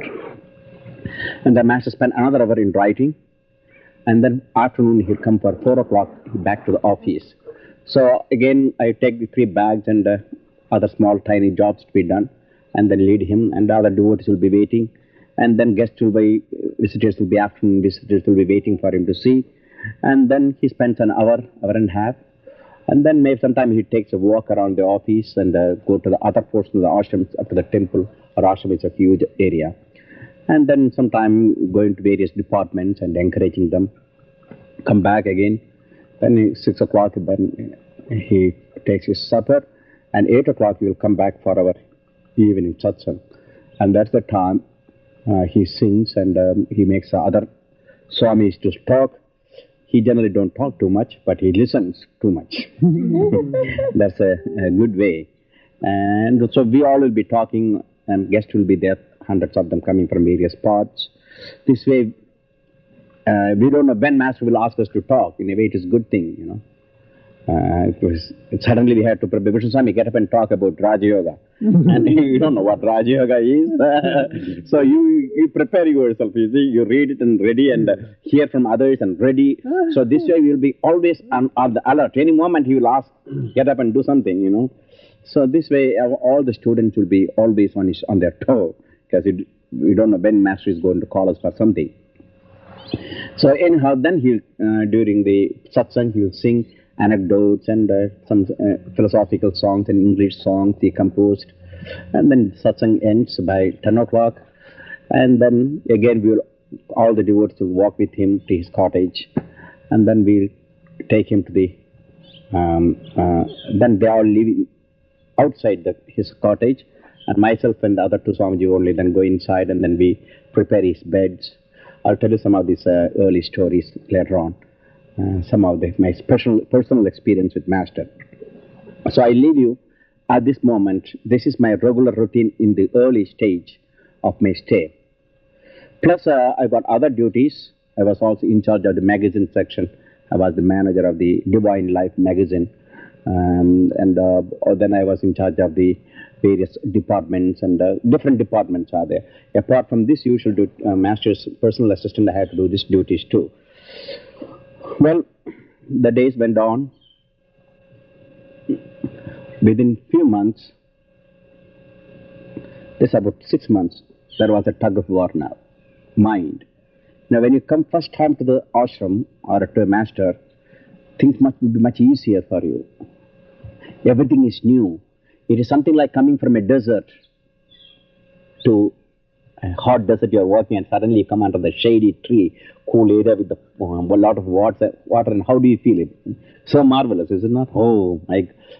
And the Master spent another hour in writing, and then afternoon he'll come for 4 o'clock back to the office. So again, I take the 3 bags and other small tiny jobs to be done, and then lead him, and the other devotees will be waiting, and then visitors will be afternoon visitors will be waiting for him to see. And then he spends an hour and a half, and then maybe sometime he takes a walk around the office and go to the other portion of the ashram, up to the temple. Our ashram is a huge area. And then sometime going to various departments and encouraging them. Come back again. Then 6 o'clock, then he takes his supper, And 8 o'clock we will come back for our evening satsang. And that's the time he sings and he makes other swamis to talk. He generally don't talk too much, but he listens too much. That's a good way. And so we all will be talking, and guests will be there, hundreds of them coming from various parts. This way, we don't know when Master will ask us to talk. In a way, it is a good thing, you know. Suddenly we had to prepare. Vishnu Swami, get up and talk about Raja Yoga. And you don't know what Raja Yoga is. So you prepare yourself, you see. You read it and ready and hear from others and ready. So this way we will be always on the alert. Any moment he will ask, get up and do something, you know. So this way all the students will be always on their toe. Because we don't know when Master is going to call us for something. So anyhow, then during the satsang, he will sing anecdotes and some philosophical songs and English songs he composed. And then satsang ends by 10 o'clock. And then again, all the devotees will walk with him to his cottage. And then we'll take him to the... then they are living outside his cottage. And myself and the other two Swamiji only then go inside and then we prepare his beds. I'll tell you some of these early stories later on. Some of my personal experience with Master. So I leave you at this moment. This is my regular routine in the early stage of my stay. Plus, I got other duties. I was also in charge of the magazine section. I was the manager of the Divine Life magazine. And then I was in charge of the various departments, and different departments are there. Apart from this usual Master's personal assistant, I had to do these duties too. Well, the days went on. Within few months, this about 6 months, there was a tug of war now. Mind. Now when you come first time to the ashram or to a Master, things will be much easier for you. Everything is new. It is something like coming from a desert to a hot desert you are walking, and suddenly you come under the shady tree, cool area with a lot of water, and how do you feel it? So marvelous, is it not? Oh,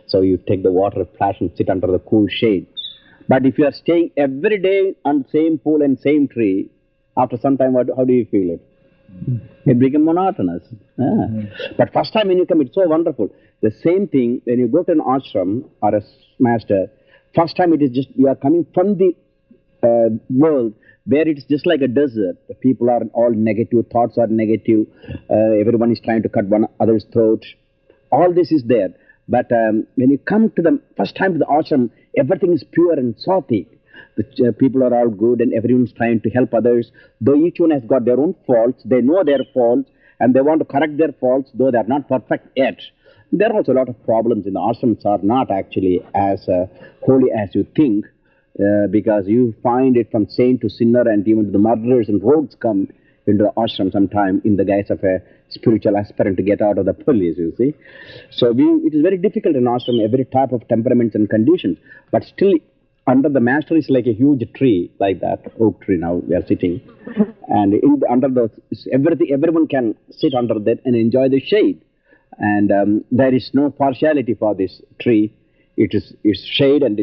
so you take the water flash and sit under the cool shade. But if you are staying every day on the same pool and same tree, after some time, how do you feel it? It becomes monotonous. But first time when you come, it's so wonderful. The same thing, when you go to an ashram or a Master, first time it is just, you are coming from the world where it's just like a desert. The people are all negative, thoughts are negative, everyone is trying to cut one another's throat. All this is there. But when you come to the first time to the ashram, everything is pure and sattvic. The people are all good and everyone's trying to help others. Though each one has got their own faults, they know their faults and they want to correct their faults, though they are not perfect yet. There are also a lot of problems in the ashrams are not actually as holy as you think, because you find it from saint to sinner, and even the murderers and rogues come into the ashram sometime in the guise of a spiritual aspirant to get out of the police, you see. So it is very difficult in ashram, every type of temperaments and conditions, but still under the Master is like a huge tree, like that oak tree now we are sitting, and under everyone can sit under that and enjoy the shade. And there is no partiality for this tree. It's shade, and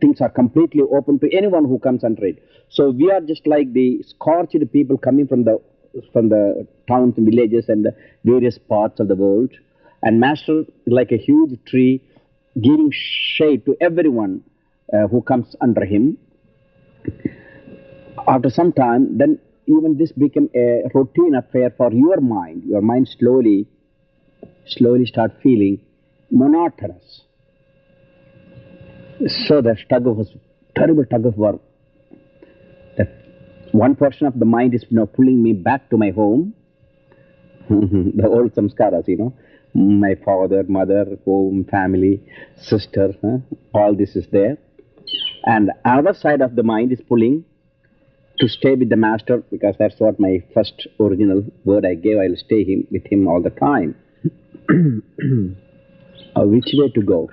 things are completely open to anyone who comes under it. So we are just like the scorched people coming from the towns and villages and the various parts of the world. And Master is like a huge tree giving shade to everyone who comes under him. After some time, then even this became a routine affair for your mind. Your mind slowly start feeling monotonous. So the terrible tug of war. That one portion of the mind is now pulling me back to my home. The old samskaras, you know. My father, mother, home, family, sister, all this is there. And the other side of the mind is pulling to stay with the Master, because that's what my first original word I gave. I'll stay with him all the time. Which way to go?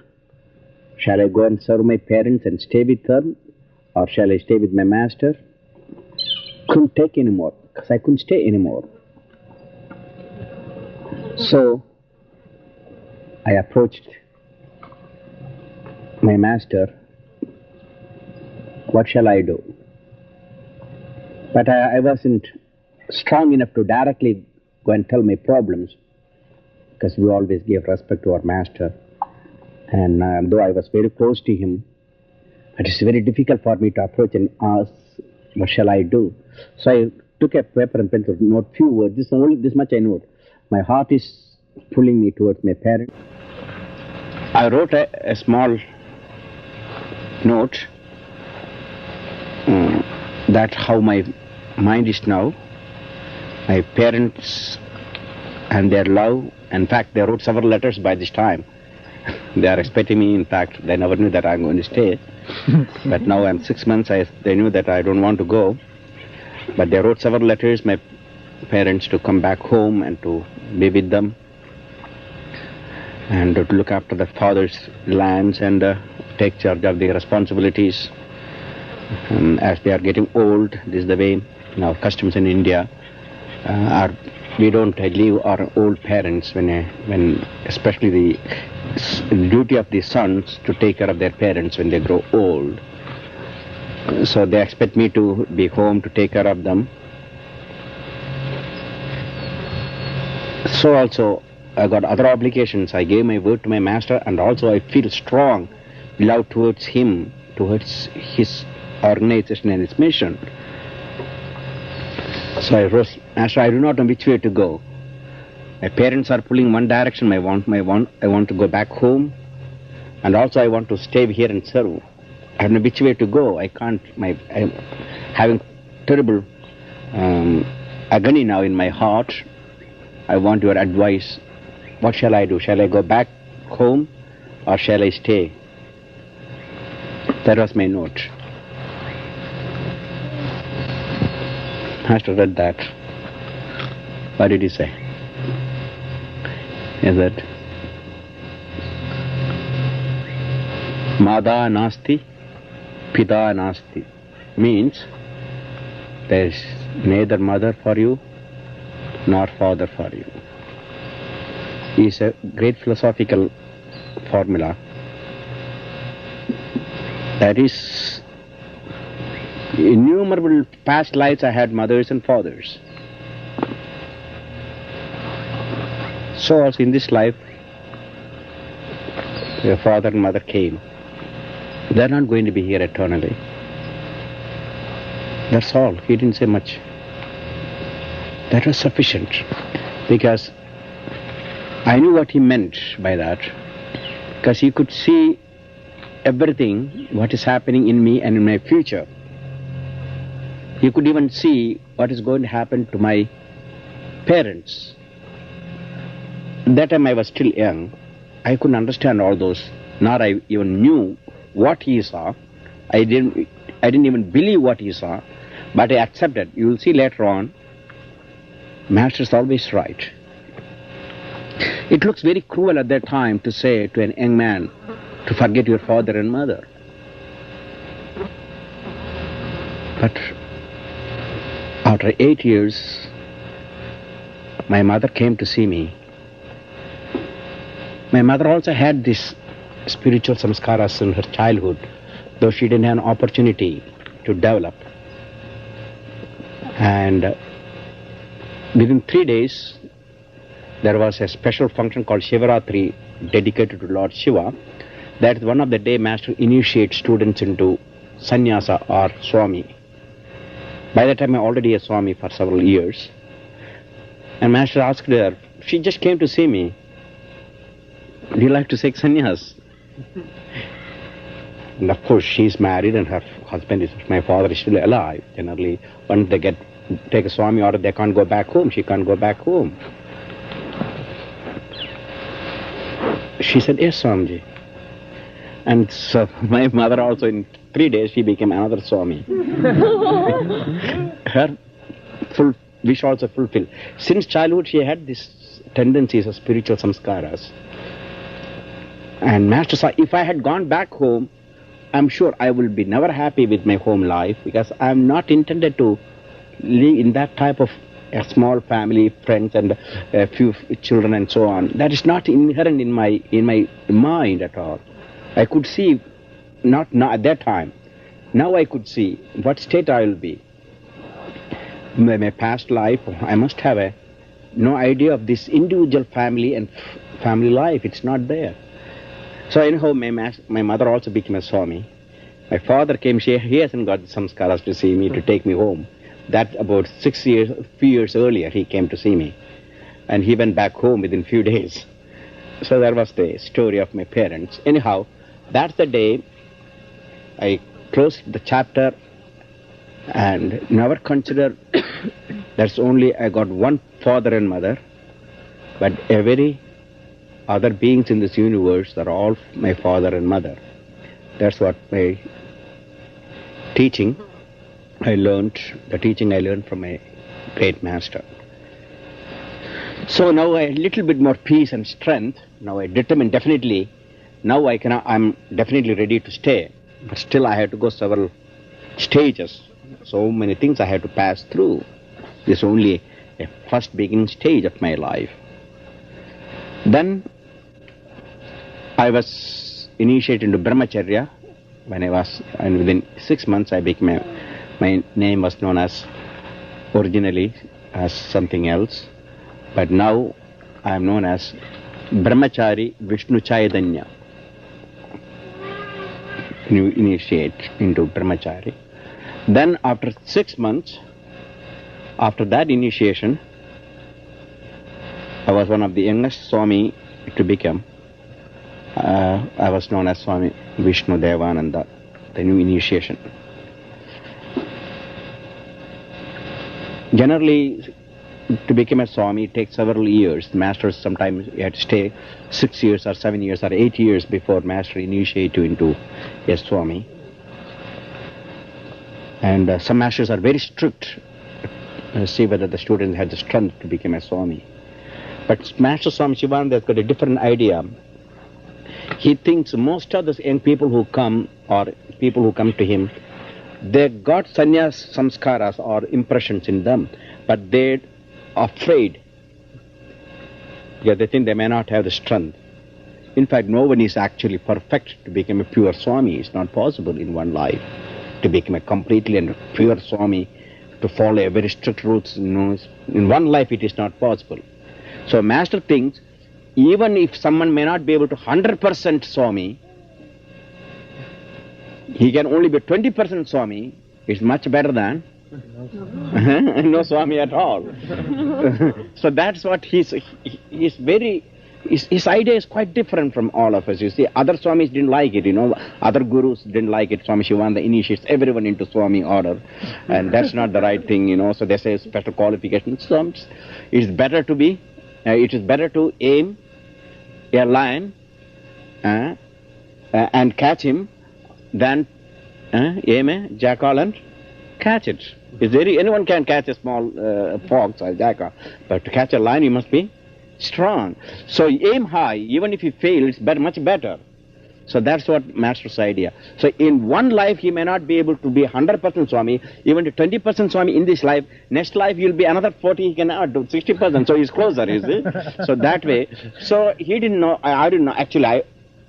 Shall I go and serve my parents and stay with them? Or shall I stay with my Master? Couldn't take anymore, because I couldn't stay anymore. So I approached my master, what shall I do? But I wasn't strong enough to directly go and tell my problems, because we always give respect to our master. And though I was very close to him, it is very difficult for me to approach and ask, what shall I do? So I took a paper and pencil, note few words. This much I know. My heart is pulling me towards my parents. I wrote a small note that how my mind is now, my parents and their love. In fact, they wrote several letters by this time. They are expecting me. In fact, they never knew that I'm going to stay. But now I'm 6 months. They knew that I don't want to go. But they wrote several letters, my parents, to come back home and to be with them, and to look after their father's lands and take charge of their responsibilities. As they are getting old, this is the way our customs in India we don't leave our old parents when especially the duty of the sons to take care of their parents when they grow old. So they expect me to be home to take care of them. So also I got other obligations. I gave my word to my master, and also I feel strong love towards him, towards his organization and its mission. So I wrote, Master, I do not know which way to go. My parents are pulling one direction. I want to go back home, and also I want to stay here and serve. I don't know which way to go. I can't. I'm having terrible agony now in my heart. I want your advice. What shall I do? Shall I go back home, or shall I stay? That was my note. Master read that. What did he say? Is that Mada Nasti, Pita Nasti, means there is neither mother for you nor father for you. It's a great philosophical formula. That is, innumerable past lives I had mothers and fathers. So also in this life, your father and mother came. They're not going to be here eternally. That's all. He didn't say much. That was sufficient, because I knew what he meant by that, because he could see everything, what is happening in me and in my future. He could even see what is going to happen to my parents. That time I was still young. I couldn't understand all those, nor I even knew what he saw. I didn't even believe what he saw, but I accepted. You will see later on, Master is always right. It looks very cruel at that time to say to an young man to forget your father and mother. But after 8 years, my mother came to see me. My mother also had this spiritual samskaras in her childhood, though she didn't have an opportunity to develop. And within 3 days, there was a special function called Shivaratri dedicated to Lord Shiva. That is one of the day Master initiates students into sannyasa or Swami. By that time, I'm already a Swami for several years. And Master asked her, she just came to see me, do you like to take sannyas? And of course, she's married and her husband is, my father is still alive. Generally, once they take a Swami order, they can't go back home. She can't go back home. She said, yes, Swamiji. And so my mother also, in 3 days, she became another Swami. Her full wish also fulfilled. Since childhood, she had these tendencies of spiritual samskaras. And Master saw, if I had gone back home, I'm sure I will be never happy with my home life, because I'm not intended to live in that type of a small family, friends and a few children and so on. That is not inherent in my mind at all. I could see not now at that time. Now I could see what state I will be. My past life, I must have no idea of this individual family and family life. It's not there. So anyhow, my mother also became a Swami. My father came, he hasn't got the samskaras to see me, to take me home. That about few years earlier, he came to see me. And he went back home within few days. So that was the story of my parents. Anyhow, that's the day I closed the chapter and never considered that's only I got one father and mother, but every other beings in this universe are all my father and mother. That's what my teaching I learned, the teaching I learned from my great master. So now I have a little bit more peace and strength. Now I determine definitely, now I'm definitely ready to stay. But still I have to go several stages. So many things I have to pass through. This is only a first beginning stage of my life. Then I was initiated into Brahmacharya and within 6 months I became my name was known as, originally as something else, but now I am known as Brahmachari Vishnu Chaitanya. You initiate into Brahmachari. Then after 6 months, after that initiation, I was one of the youngest Swami to become. I was known as Swami Vishnu-devananda, the new initiation. Generally, to become a Swami, it takes several years. The masters sometimes you have to stay 6 years or 7 years or 8 years before master initiate you into a Swami. And some masters are very strict, see whether the student has the strength to become a Swami. But Master Swami Sivananda has got a different idea. He thinks most of the young people who come, or people who come to him, they got sannyas samskaras or impressions in them, but they're afraid because they think they may not have the strength. In fact, no one is actually perfect to become a pure Swami. It's not possible in one life to become a completely and pure Swami, to follow a very strict rules. In one life it is not possible. So Master thinks, even if someone may not be able to 100% Swami, he can only be 20% Swami, it's much better than no Swami at all. So that's what his idea is quite different from all of us. You see, other Swamis didn't like it, other gurus didn't like it. Swami Sivananda initiates everyone into Swami order, and that's not the right thing, so they say special qualifications. So it is better to aim a lion and catch him than aim a jackal and catch it. Anyone can catch a small fox or jackal, but to catch a lion you must be strong. So aim high, even if you fail, it's much better. So that's what Master's idea. So in one life he may not be able to be 100% Swami, even to 20% Swami in this life. Next life you'll be another 40, he cannot do 60%, so he's closer, you see. So that way. So he didn't know, I didn't know, actually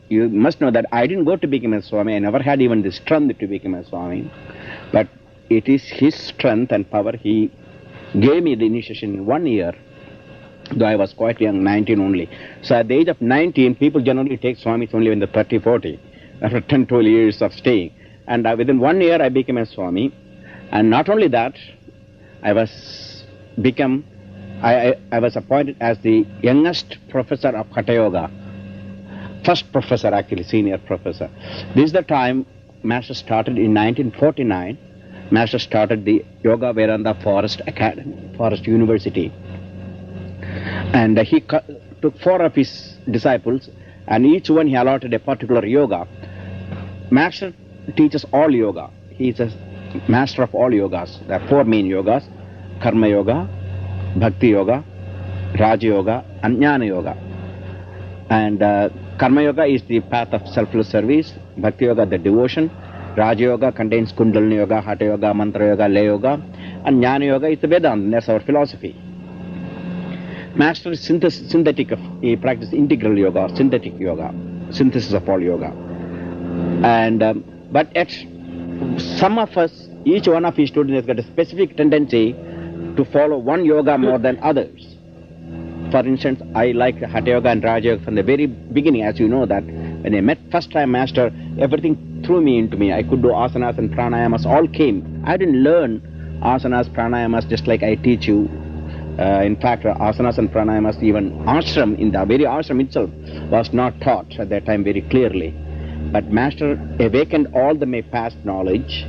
you must know that I didn't go to become a Swami. I never had even the strength to become a Swami. But it is his strength and power. He gave me the initiation in 1 year, though I was quite young, 19 only. So at the age of 19, people generally take Swamis only when they're 30, 40, after 10, 12 years of staying. And within 1 year, I became a Swami. And not only that, I was appointed as the youngest professor of Hatha Yoga. First professor, actually, senior professor. This is the time Master started in 1949. Master started the Yoga Vedanta Forest University. And he took 4 of his disciples, and each one he allotted a particular yoga. Master teaches all yoga. He is a master of all yogas. There are 4 main yogas: Karma Yoga, Bhakti Yoga, Raja Yoga, and Jnana Yoga. And Karma Yoga is the path of selfless service, Bhakti Yoga the devotion, Raja Yoga contains Kundalini Yoga, Hatha Yoga, Mantra Yoga, Lay Yoga, and Jnana Yoga is the Vedanta, that's our philosophy. Master is synthetic, he practices integral yoga, synthetic yoga, synthesis of all yoga. And but at some of us, each one of his students has got a specific tendency to follow one yoga more than others. For instance, I like Hatha Yoga and Raja Yoga from the very beginning. As you know that when I met first time master, everything threw me into me. I could do asanas and pranayamas, all came. I didn't learn asanas, pranayamas just like I teach you. In fact, asanas and pranayamas, even ashram, in the very ashram itself, was not taught at that time very clearly. But master awakened all the my past knowledge,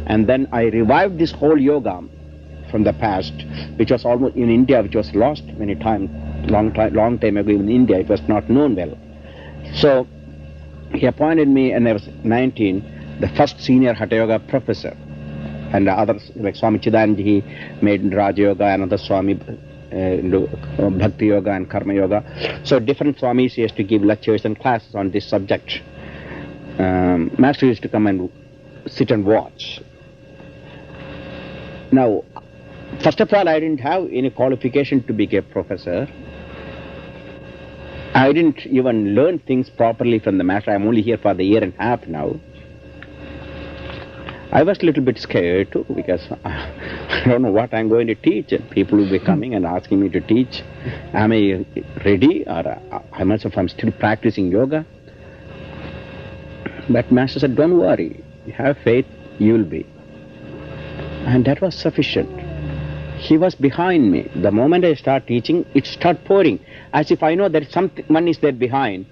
and then I revived this whole yoga from the past, which was almost in India, which was lost many times, long time ago. Even in India, it was not known well. So he appointed me, and I was 19, the first senior Hatha Yoga professor. And others like Swami Chidanand, he made Raja Yoga, another Swami Bhakti Yoga and Karma Yoga. So different Swamis used to give lectures and classes on this subject. Master used to come and sit and watch. Now, first of all, I didn't have any qualification to be a professor. I didn't even learn things properly from the master. I'm only here for the year and a half now. I was a little bit scared too, because I don't know what I'm going to teach. People will be coming and asking me to teach. Am I ready, or how much of I'm still practicing yoga? But master said, don't worry, you have faith, you will be. And that was sufficient. He was behind me. The moment I start teaching, it start pouring, as if I know that someone is there behind.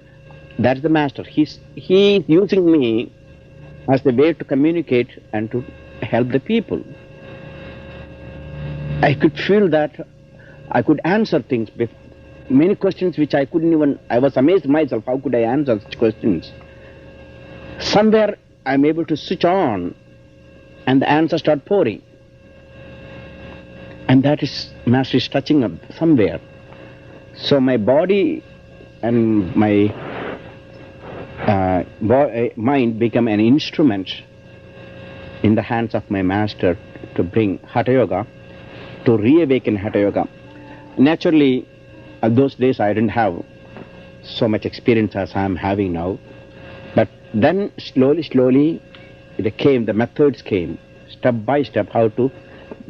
That's the master. He's using me as the way to communicate and to help the people. I could feel that I could answer things, many questions which I couldn't even, I was amazed myself, how could I answer such questions? Somewhere I'm able to switch on and the answers start pouring. And that is, master is touching up somewhere. So my body and my mind become an instrument in the hands of my master to bring Hatha Yoga, to reawaken Hatha Yoga. Naturally, at those days I didn't have so much experience as I am having now. But then slowly the methods came, step by step, how to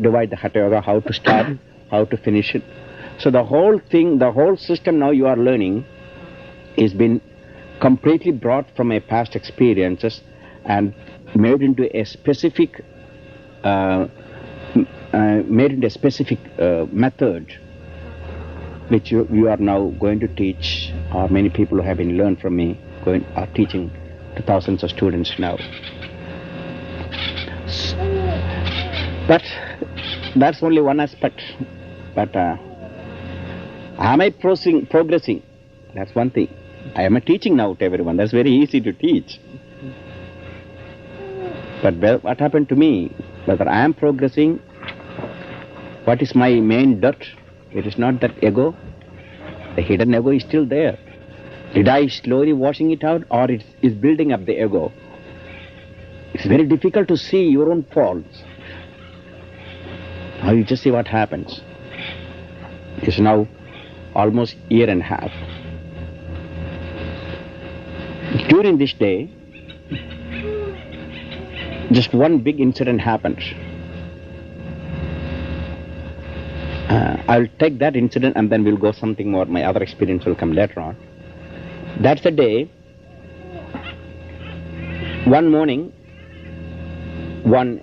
divide the Hatha Yoga, how to start, how to finish it. So the whole thing, the whole system now you are learning is been completely brought from my past experiences and made into a specific method which you are now going to teach, or many people who have been learned from me are teaching to thousands of students now. But that's only one aspect. But am I progressing? That's one thing. I am teaching now to everyone. That's very easy to teach. But what happened to me? Whether I am progressing, what is my main dirt? It is not that ego. The hidden ego is still there. Did I slowly washing it out, or it is building up the ego? It's very difficult to see your own faults. Now you just see what happens. It's now almost a year and a half. During this day, just one big incident happened. I'll take that incident and then we'll go something more. My other experience will come later on. That's the day, one morning, one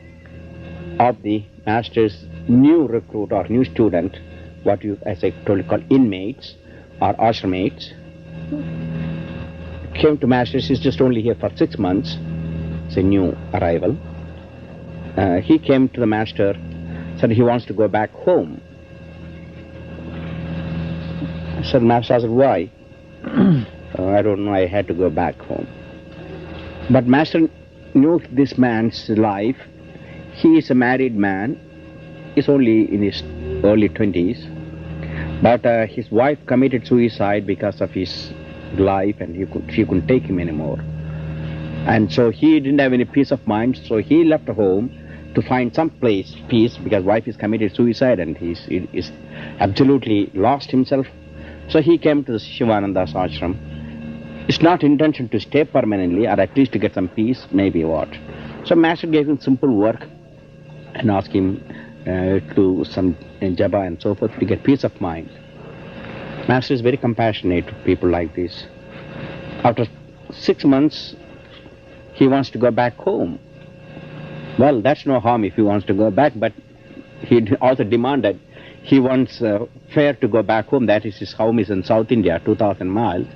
of the master's new recruit or new student, what you, as I told you, call inmates or ashramates, came to master. He's just only here for 6 months. It's a new arrival. He came to the master, said he wants to go back home. I said, master, I said, why? I don't know, I had to go back home. But master knew this man's life. He is a married man. He's only in his early 20s. But his wife committed suicide because of his life, and she couldn't take him anymore. And so he didn't have any peace of mind, so he left home to find some peace, because wife is committed suicide and he is absolutely lost himself. So he came to the Sivananda Ashram, It's not intention to stay permanently, or at least to get some peace, maybe what. So Master gave him simple work and asked him to some japa and so forth to get peace of mind. Master is very compassionate to people like this. After 6 months, he wants to go back home. Well, that's no harm if he wants to go back, but he also demanded he wants fare to go back home. That is, his home is in South India, 2,000 miles.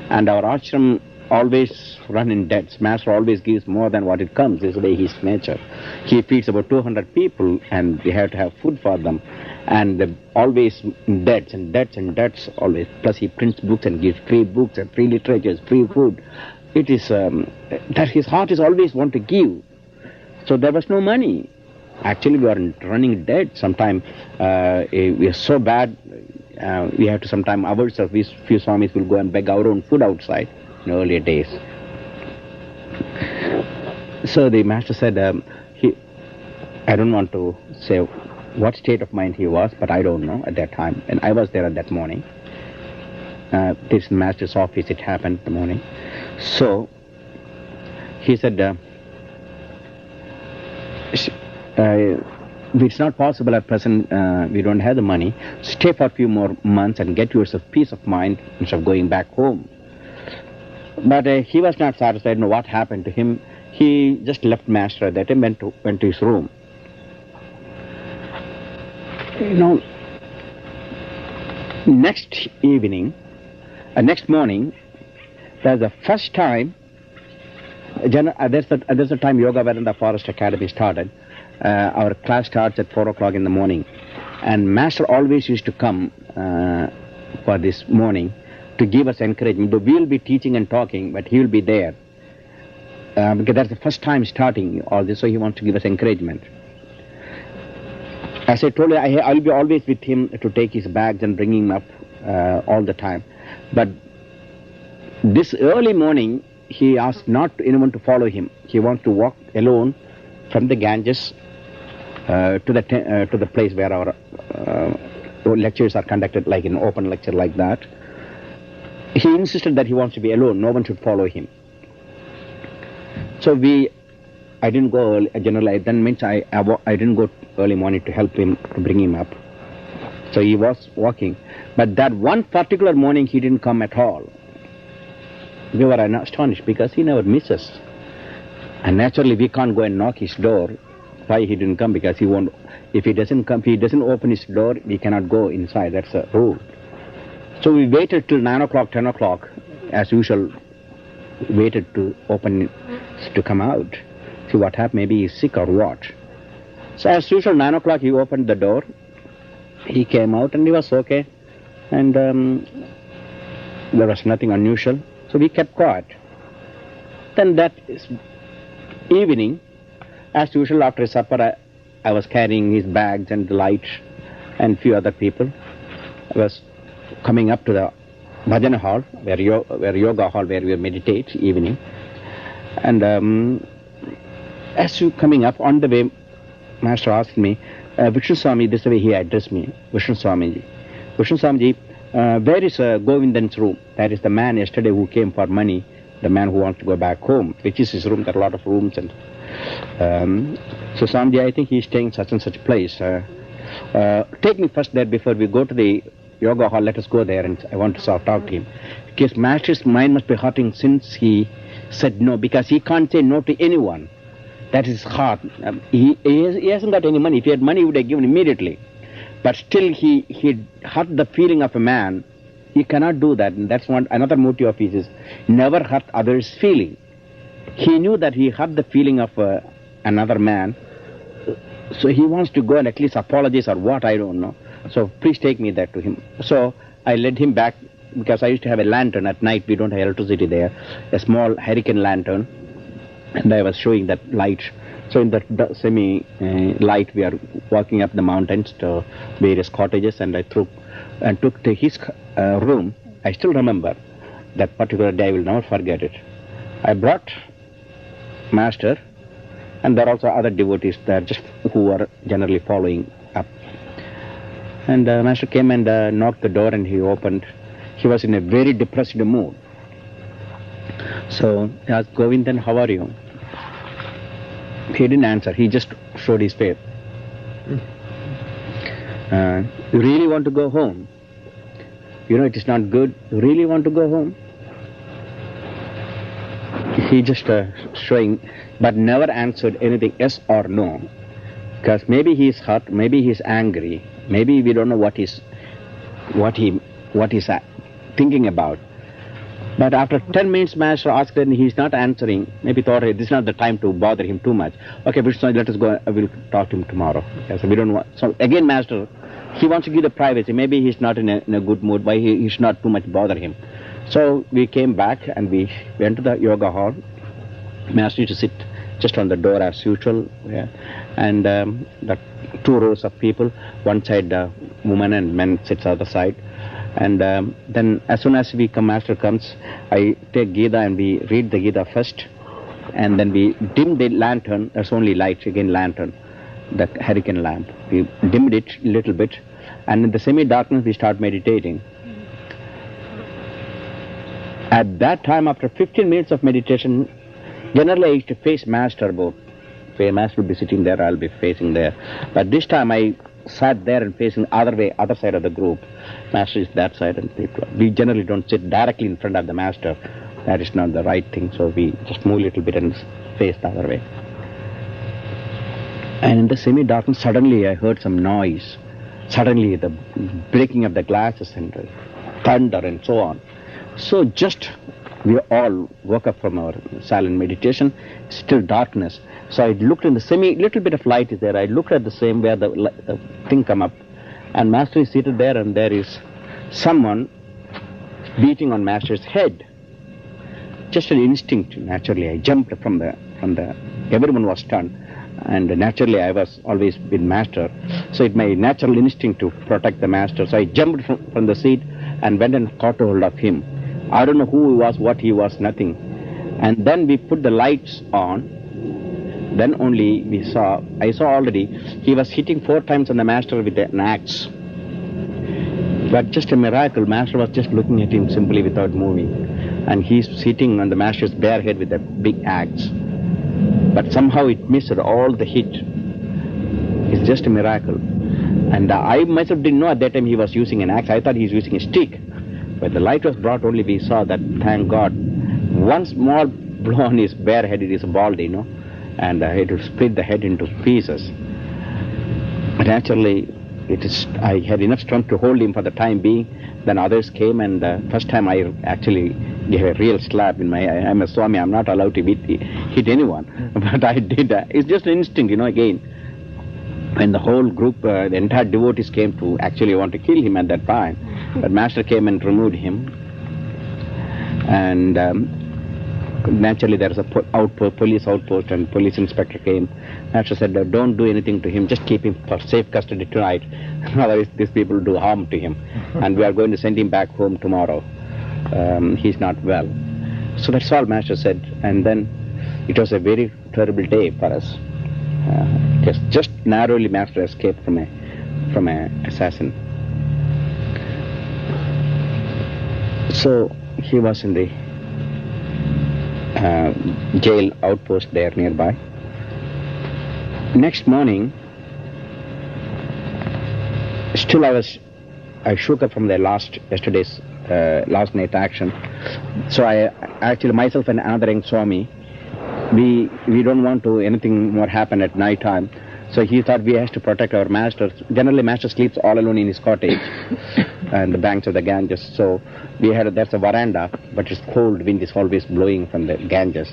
And our ashram always run in debts. Master always gives more than what it comes. This is the way his nature. He feeds about 200 people, and we have to have food for them. And always in debts and debts and debts always. Plus he prints books and gives free books and free literature, free food. It is that his heart is always want to give. So there was no money. Actually, we are running dead. Sometimes we are so bad. We have to sometimes ourselves, we few swamis will go and beg our own food outside in earlier days. So the master said, I don't want to say what state of mind he was, but I don't know at that time. And I was there at that morning. This master's office, it happened in the morning. So he said, it's not possible at present, we don't have the money. Stay for a few more months and get yourself peace of mind instead of going back home. But he was not satisfied. No, what happened to him? He just left Master at that time, went to his room. Next evening, next morning, that's the first time, there's the time Yoga Vedanta Forest Academy started. Our class starts at 4 o'clock in the morning. And Master always used to come for this morning to give us encouragement. Though we will be teaching and talking, but he will be there. Because that's the first time starting all this, so he wants to give us encouragement. As I told you, I'll be always with him to take his bags and bring him up all the time. But this early morning, he asked not anyone to follow him. He wants to walk alone from the Ganges to the place where our lectures are conducted, like an open lecture like that. He insisted that he wants to be alone. No one should follow him. So I didn't go early, generally. That means I didn't go early morning to help him, to bring him up. So he was walking. But that one particular morning, he didn't come at all. We were astonished because he never misses. And naturally, we can't go and knock his door. Why he didn't come? Because he won't. If he doesn't come, if he doesn't open his door, we cannot go inside. That's a rule. So we waited till 9 o'clock, 10 o'clock, as usual. Waited to open, to come out. See what happened. Maybe he's sick or what. So as usual, 9 o'clock he opened the door. He came out and he was okay. And there was nothing unusual. So we kept quiet. Then that evening, as usual, after supper, I was carrying his bags and the light and few other people. I was coming up to the bhajana hall, where yoga hall, where we meditate evening. And as you coming up, on the way, Master asked me, Vishnu Swami, this is the way he addressed me, Vishnu Swamiji. Vishnu Swamiji, where is Govindan's room? That is the man yesterday who came for money, the man who wants to go back home, which is his room. There are a lot of rooms. And so Swamiji, I think he's staying such and such place. Take me first there before we go to the yoga hall. Let us go there, and I want to talk to him. Because Master's mind must be hurting since he said no, because he can't say no to anyone. That is hard. He hasn't got any money. If he had money, he would have given immediately. But still, he hurt the feeling of a man. He cannot do that. And that's another motive of his is never hurt others' feeling. He knew that he hurt the feeling of another man. So he wants to go and at least apologize or what, I don't know. So please take me there to him. So I led him back, because I used to have a lantern at night. We don't have electricity there. A small hurricane lantern. And I was showing that light. So in that semi-light, we are walking up the mountains to various cottages, and I took to his room. I still remember that particular day. I will never forget it. I brought Master, and there are also other devotees there, just who are generally following up. And Master came and knocked the door, and he opened. He was in a very depressed mood. So I asked Govindan, how are you? He didn't answer. He just showed his face. You really want to go home? You know it is not good. You really want to go home? He just showing, but never answered anything yes or no. Because maybe he is hurt, maybe he is angry, maybe we don't know what he's thinking about. But after 10 minutes, Master asked and he is not answering. Maybe thought, hey, this is not the time to bother him too much. Okay, Vishnu, let us go. I will talk to him tomorrow. Okay, so we don't want. So again, Master, he wants to give the privacy. Maybe he's not in a good mood. Why he should not too much bother him. So we came back and we went to the yoga hall. Master used to sit just on the door as usual. Yeah. And the 2 rows of people, one side women and men sits other side. And then as soon as Master comes, I take Gita and we read the Gita first. And then we dim the lantern. There's only light, again lantern, the hurricane lamp. We dimmed it a little bit. And in the semi-darkness we start meditating. At that time, after 15 minutes of meditation, generally I used to face Master about. Master would be sitting there, I'll be facing there. But this time I sat there and facing other side of the group. Master is that side and people. We generally don't sit directly in front of the Master. That is not the right thing, so we just move a little bit and face the other way. And in the semi-darkness, suddenly I heard some noise. Suddenly the breaking of the glasses and the thunder and so on. So just we all woke up from our silent meditation, still darkness. So I looked in the little bit of light is there. I looked at the same where the thing come up, and Master is seated there, and there is someone beating on Master's head. Just an instinct, naturally, I jumped from the. Everyone was stunned, and naturally I was always with Master. So it's my natural instinct to protect the Master. So I jumped from the seat and went and caught hold of him. I don't know who he was, what he was, nothing. And then we put the lights on. Then only I saw already, he was hitting 4 times on the Master with an axe. But just a miracle, Master was just looking at him simply without moving. And he's sitting on the Master's bare head with a big axe. But somehow it missed all the hit. It's just a miracle. And I myself didn't know at that time he was using an axe. I thought he was using a stick. When the light was brought, only we saw that, thank God, one small blow on his bare head, it is bald, and it will split the head into pieces. But actually, I had enough strength to hold him for the time being. Then others came, and first time I actually gave a real slap in my eye. I'm a Swami, I'm not allowed to hit anyone. But I did that. It's just an instinct, again. When the whole group, the entire devotees came to actually want to kill him at that time. But Master came and removed him. And naturally there was a police outpost, and police inspector came. Master said, don't do anything to him, just keep him for safe custody tonight. Otherwise these people do harm to him. And we are going to send him back home tomorrow. He's not well. So that's all Master said. And then it was a very terrible day for us. Just narrowly Master escaped from a assassin. So he was in the jail outpost there nearby. Next morning, still I shook up from the last night action. So I actually, myself and another young Swami, we don't want to anything more happen at night time. So he thought we have to protect our Master. Generally, Master sleeps all alone in his cottage and the banks of the Ganges. So there's a veranda, but it's cold. Wind is always blowing from the Ganges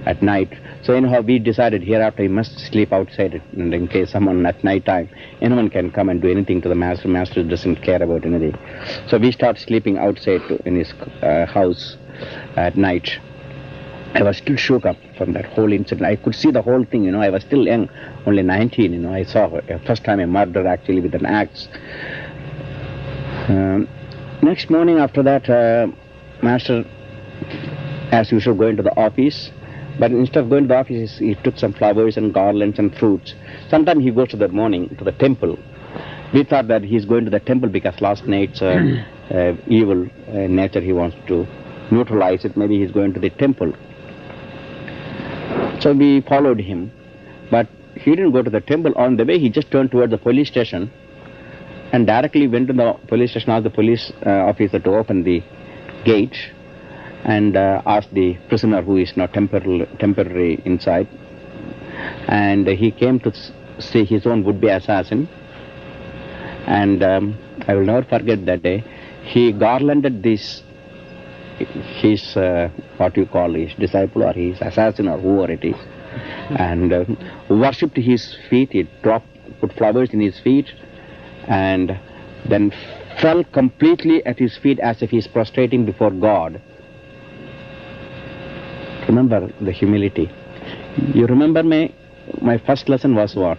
at night. So anyhow, we decided hereafter he must sleep outside, and in case someone at night time, anyone can come and do anything to the Master. Master doesn't care about anything. So we start sleeping outside in his house at night. I was still shook up from that whole incident. I could see the whole thing, I was still young, only 19, I saw first time a murder actually with an axe. Next morning after that, Master, as usual, going to the office. But instead of going to the office, he took some flowers and garlands and fruits. Sometimes he goes to the temple. We thought that he's going to the temple because last night's evil nature he wants to neutralize it. Maybe he's going to the temple. So we followed him, but he didn't go to the temple. On the way, he just turned toward the police station and directly went to the police station, asked the police officer to open the gate, and asked the prisoner who is now temporary inside. And he came to see his own would-be assassin. And I will never forget that day. He garlanded his what you call his disciple or his assassin or whoever it is, and worshipped his feet. He put flowers in his feet, and then fell completely at his feet as if he is prostrating before God. Remember the humility. You remember my first lesson was what?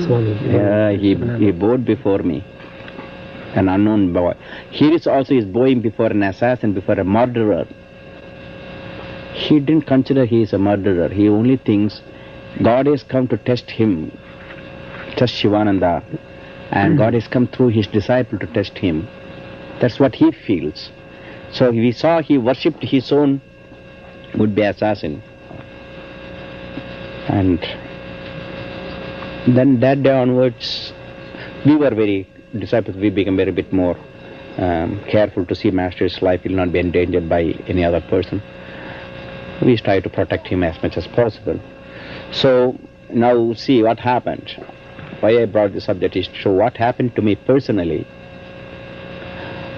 Swami. He bowed before me, an unknown boy. Here is also is bowing before an assassin, before a murderer. He didn't consider he is a murderer. He only thinks God has come to test him, test Sivananda, and God has come through his disciple to test him. That's what he feels. So we saw he worshipped his own would-be assassin. And then that day onwards, we were disciples, we became very bit more careful to see Master's life will not be endangered by any other person. We try to protect him as much as possible. So now see what happened. Why I brought this subject is to show what happened to me personally.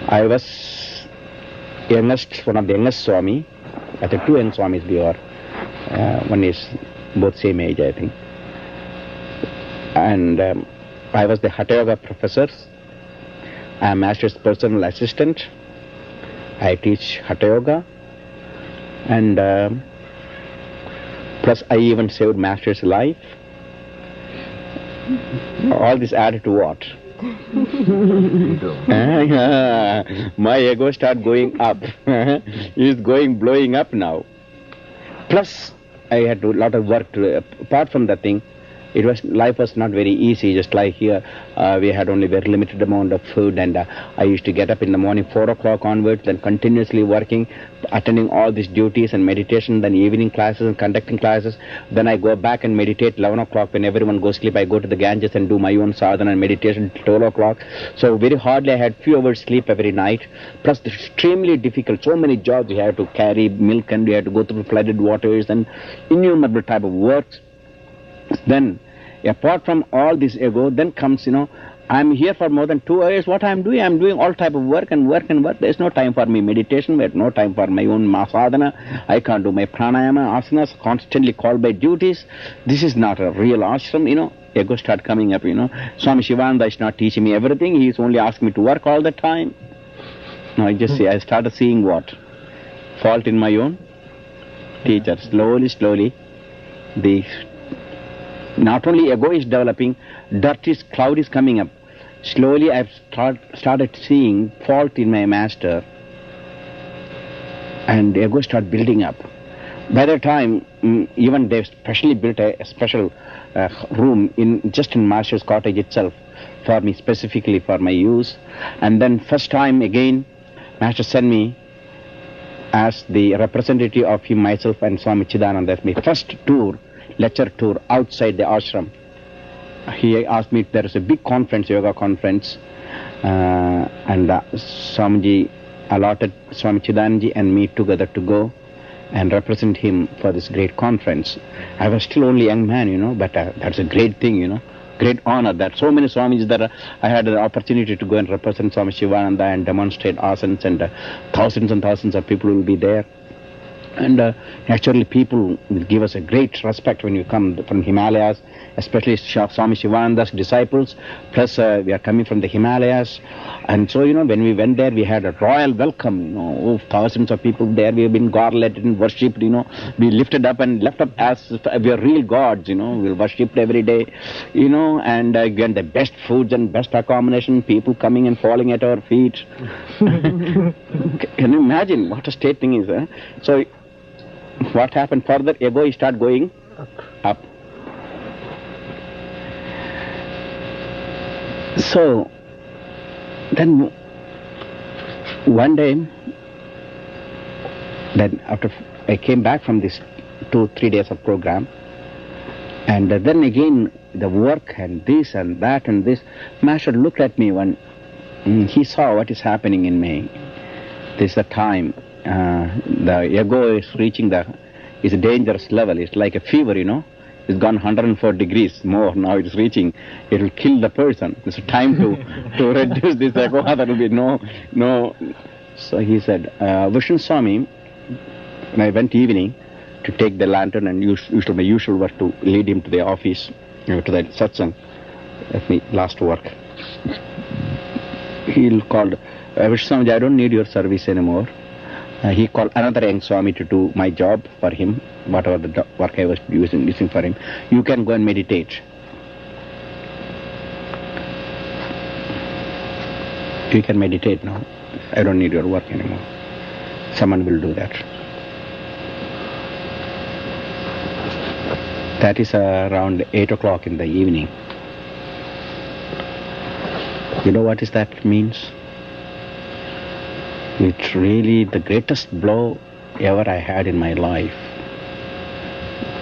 I was one of the youngest Swami. I think 2 young Swamis we are. One is both same age, I think. And I was the Hatha Yoga professor. I am Master's personal assistant. I teach Hatha Yoga. And plus I even saved Master's life. All this added to what? My ego started going up. It's blowing up now. Plus I had a lot of work to, apart from that thing, life was not very easy. Just like here, we had only very limited amount of food, and I used to get up in the morning 4 o'clock onwards, then continuously working, attending all these duties and meditation, then evening classes and conducting classes. Then I go back and meditate 11 o'clock when everyone goes to sleep. I go to the Ganges and do my own sadhana and meditation till 12 o'clock. So very hardly I had few hours sleep every night. Plus extremely difficult. So many jobs. We had to carry milk and we had to go through flooded waters and innumerable type of works. Then apart from all this ego, then comes, I'm here for more than 2 hours. What I'm doing all type of work and work and work. There's no time for me meditation. There's no time for my own sadhana. I can't do my pranayama, asanas, constantly called by duties. This is not a real ashram, Ego start coming up, Swami Shivananda is not teaching me everything. He is only asking me to work all the time. Now I started seeing what? Fault in my own teacher. Slowly, not only ego is developing, cloud is coming up. Slowly I've started seeing fault in my master, and ego started building up. By the time, even they specially built a special room in master's cottage itself for me, specifically for my use. And then first time again, master sent me as the representative of him, myself and Swami Chidananda, my first lecture tour outside the ashram. He asked me if there is a big conference, yoga conference, and Swamiji allotted Swami Chidananji and me together to go and represent him for this great conference. I was still only a young man, but that's a great thing, great honor that so many Swamis that I had the opportunity to go and represent Swami Shivananda and demonstrate asanas, and thousands and thousands of people will be there. And naturally people will give us a great respect when you come from Himalayas, especially Swami Shivananda's disciples. Plus we are coming from the Himalayas. And so, when we went there, we had a royal welcome, thousands of people there. We have been garlanded and worshipped, we lifted up and left up as we are real gods, we worshipped every day, and again the best foods and best accommodation, people coming and falling at our feet. Can you imagine what a state thing is? So what happened further? Ego start going up. So then one day Then after I came back from this 2-3 days of program, and then again the work and this and that and this, Master looked at me when he saw what is happening in me. This is the time the ego is reaching is a dangerous level. It's like a fever, It's gone 104 degrees more. Now it is reaching. It will kill the person. It's time to reduce this ego. There will be no. So he said, Vishnu Swami, when I went evening to take the lantern and my usual work to lead him to the office, to the satsang, at my last work. He called, Vishnu Swami, I don't need your service anymore. He called another young Swami to do my job for him, whatever the work I was using for him. You can go and meditate. You can meditate now. I don't need your work anymore. Someone will do that. That is around 8 o'clock in the evening. You know what that means? It's really the greatest blow ever I had in my life.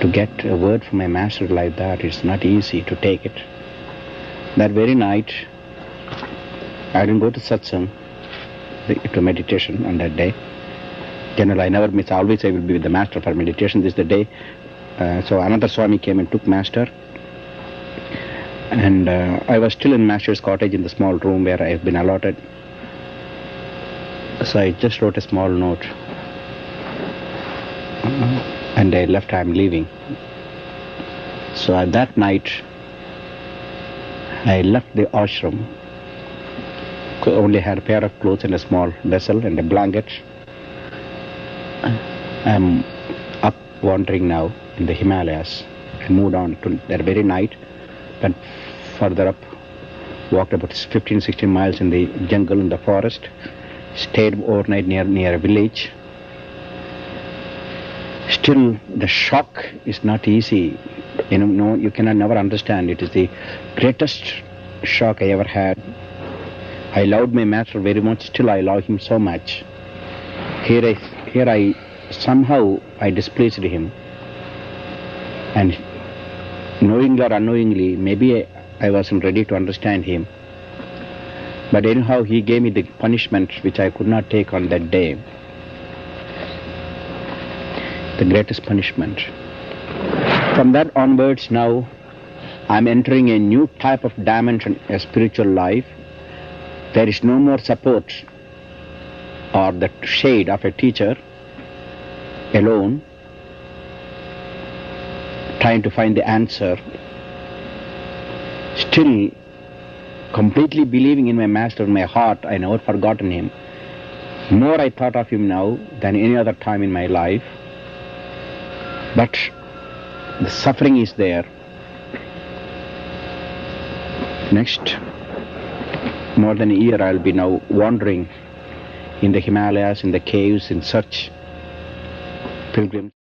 To get a word from my master like that, it's not easy to take it. That very night, I didn't go to satsang, to meditation on that day. Generally, I never miss. Always I will be with the master for meditation. This is the day. So another Swami came and took master. And I was still in master's cottage in the small room where I have been allotted. So I just wrote a small note. And I left, I'm leaving. So at that night, I left the ashram. Only had a pair of clothes and a small vessel and a blanket. I'm up wandering now in the Himalayas. I moved on to that very night, went further up, walked about 15-16 miles in the jungle, in the forest, stayed overnight near a village. Still, the shock is not easy. You cannot never understand. It is the greatest shock I ever had. I loved my master very much. Still, I love him so much. Here I somehow I displeased him, and knowingly or unknowingly, maybe I wasn't ready to understand him. But anyhow, he gave me the punishment which I could not take on that day. The greatest punishment. From that onwards, now I'm entering a new type of dimension, a spiritual life. There is no more support or the shade of a teacher alone, trying to find the answer. Still, completely believing in my master in my heart, I never forgotten him. More I thought of him now than any other time in my life. But the suffering is there. Next, more than a year I'll be now wandering in the Himalayas, in the caves, in such pilgrims.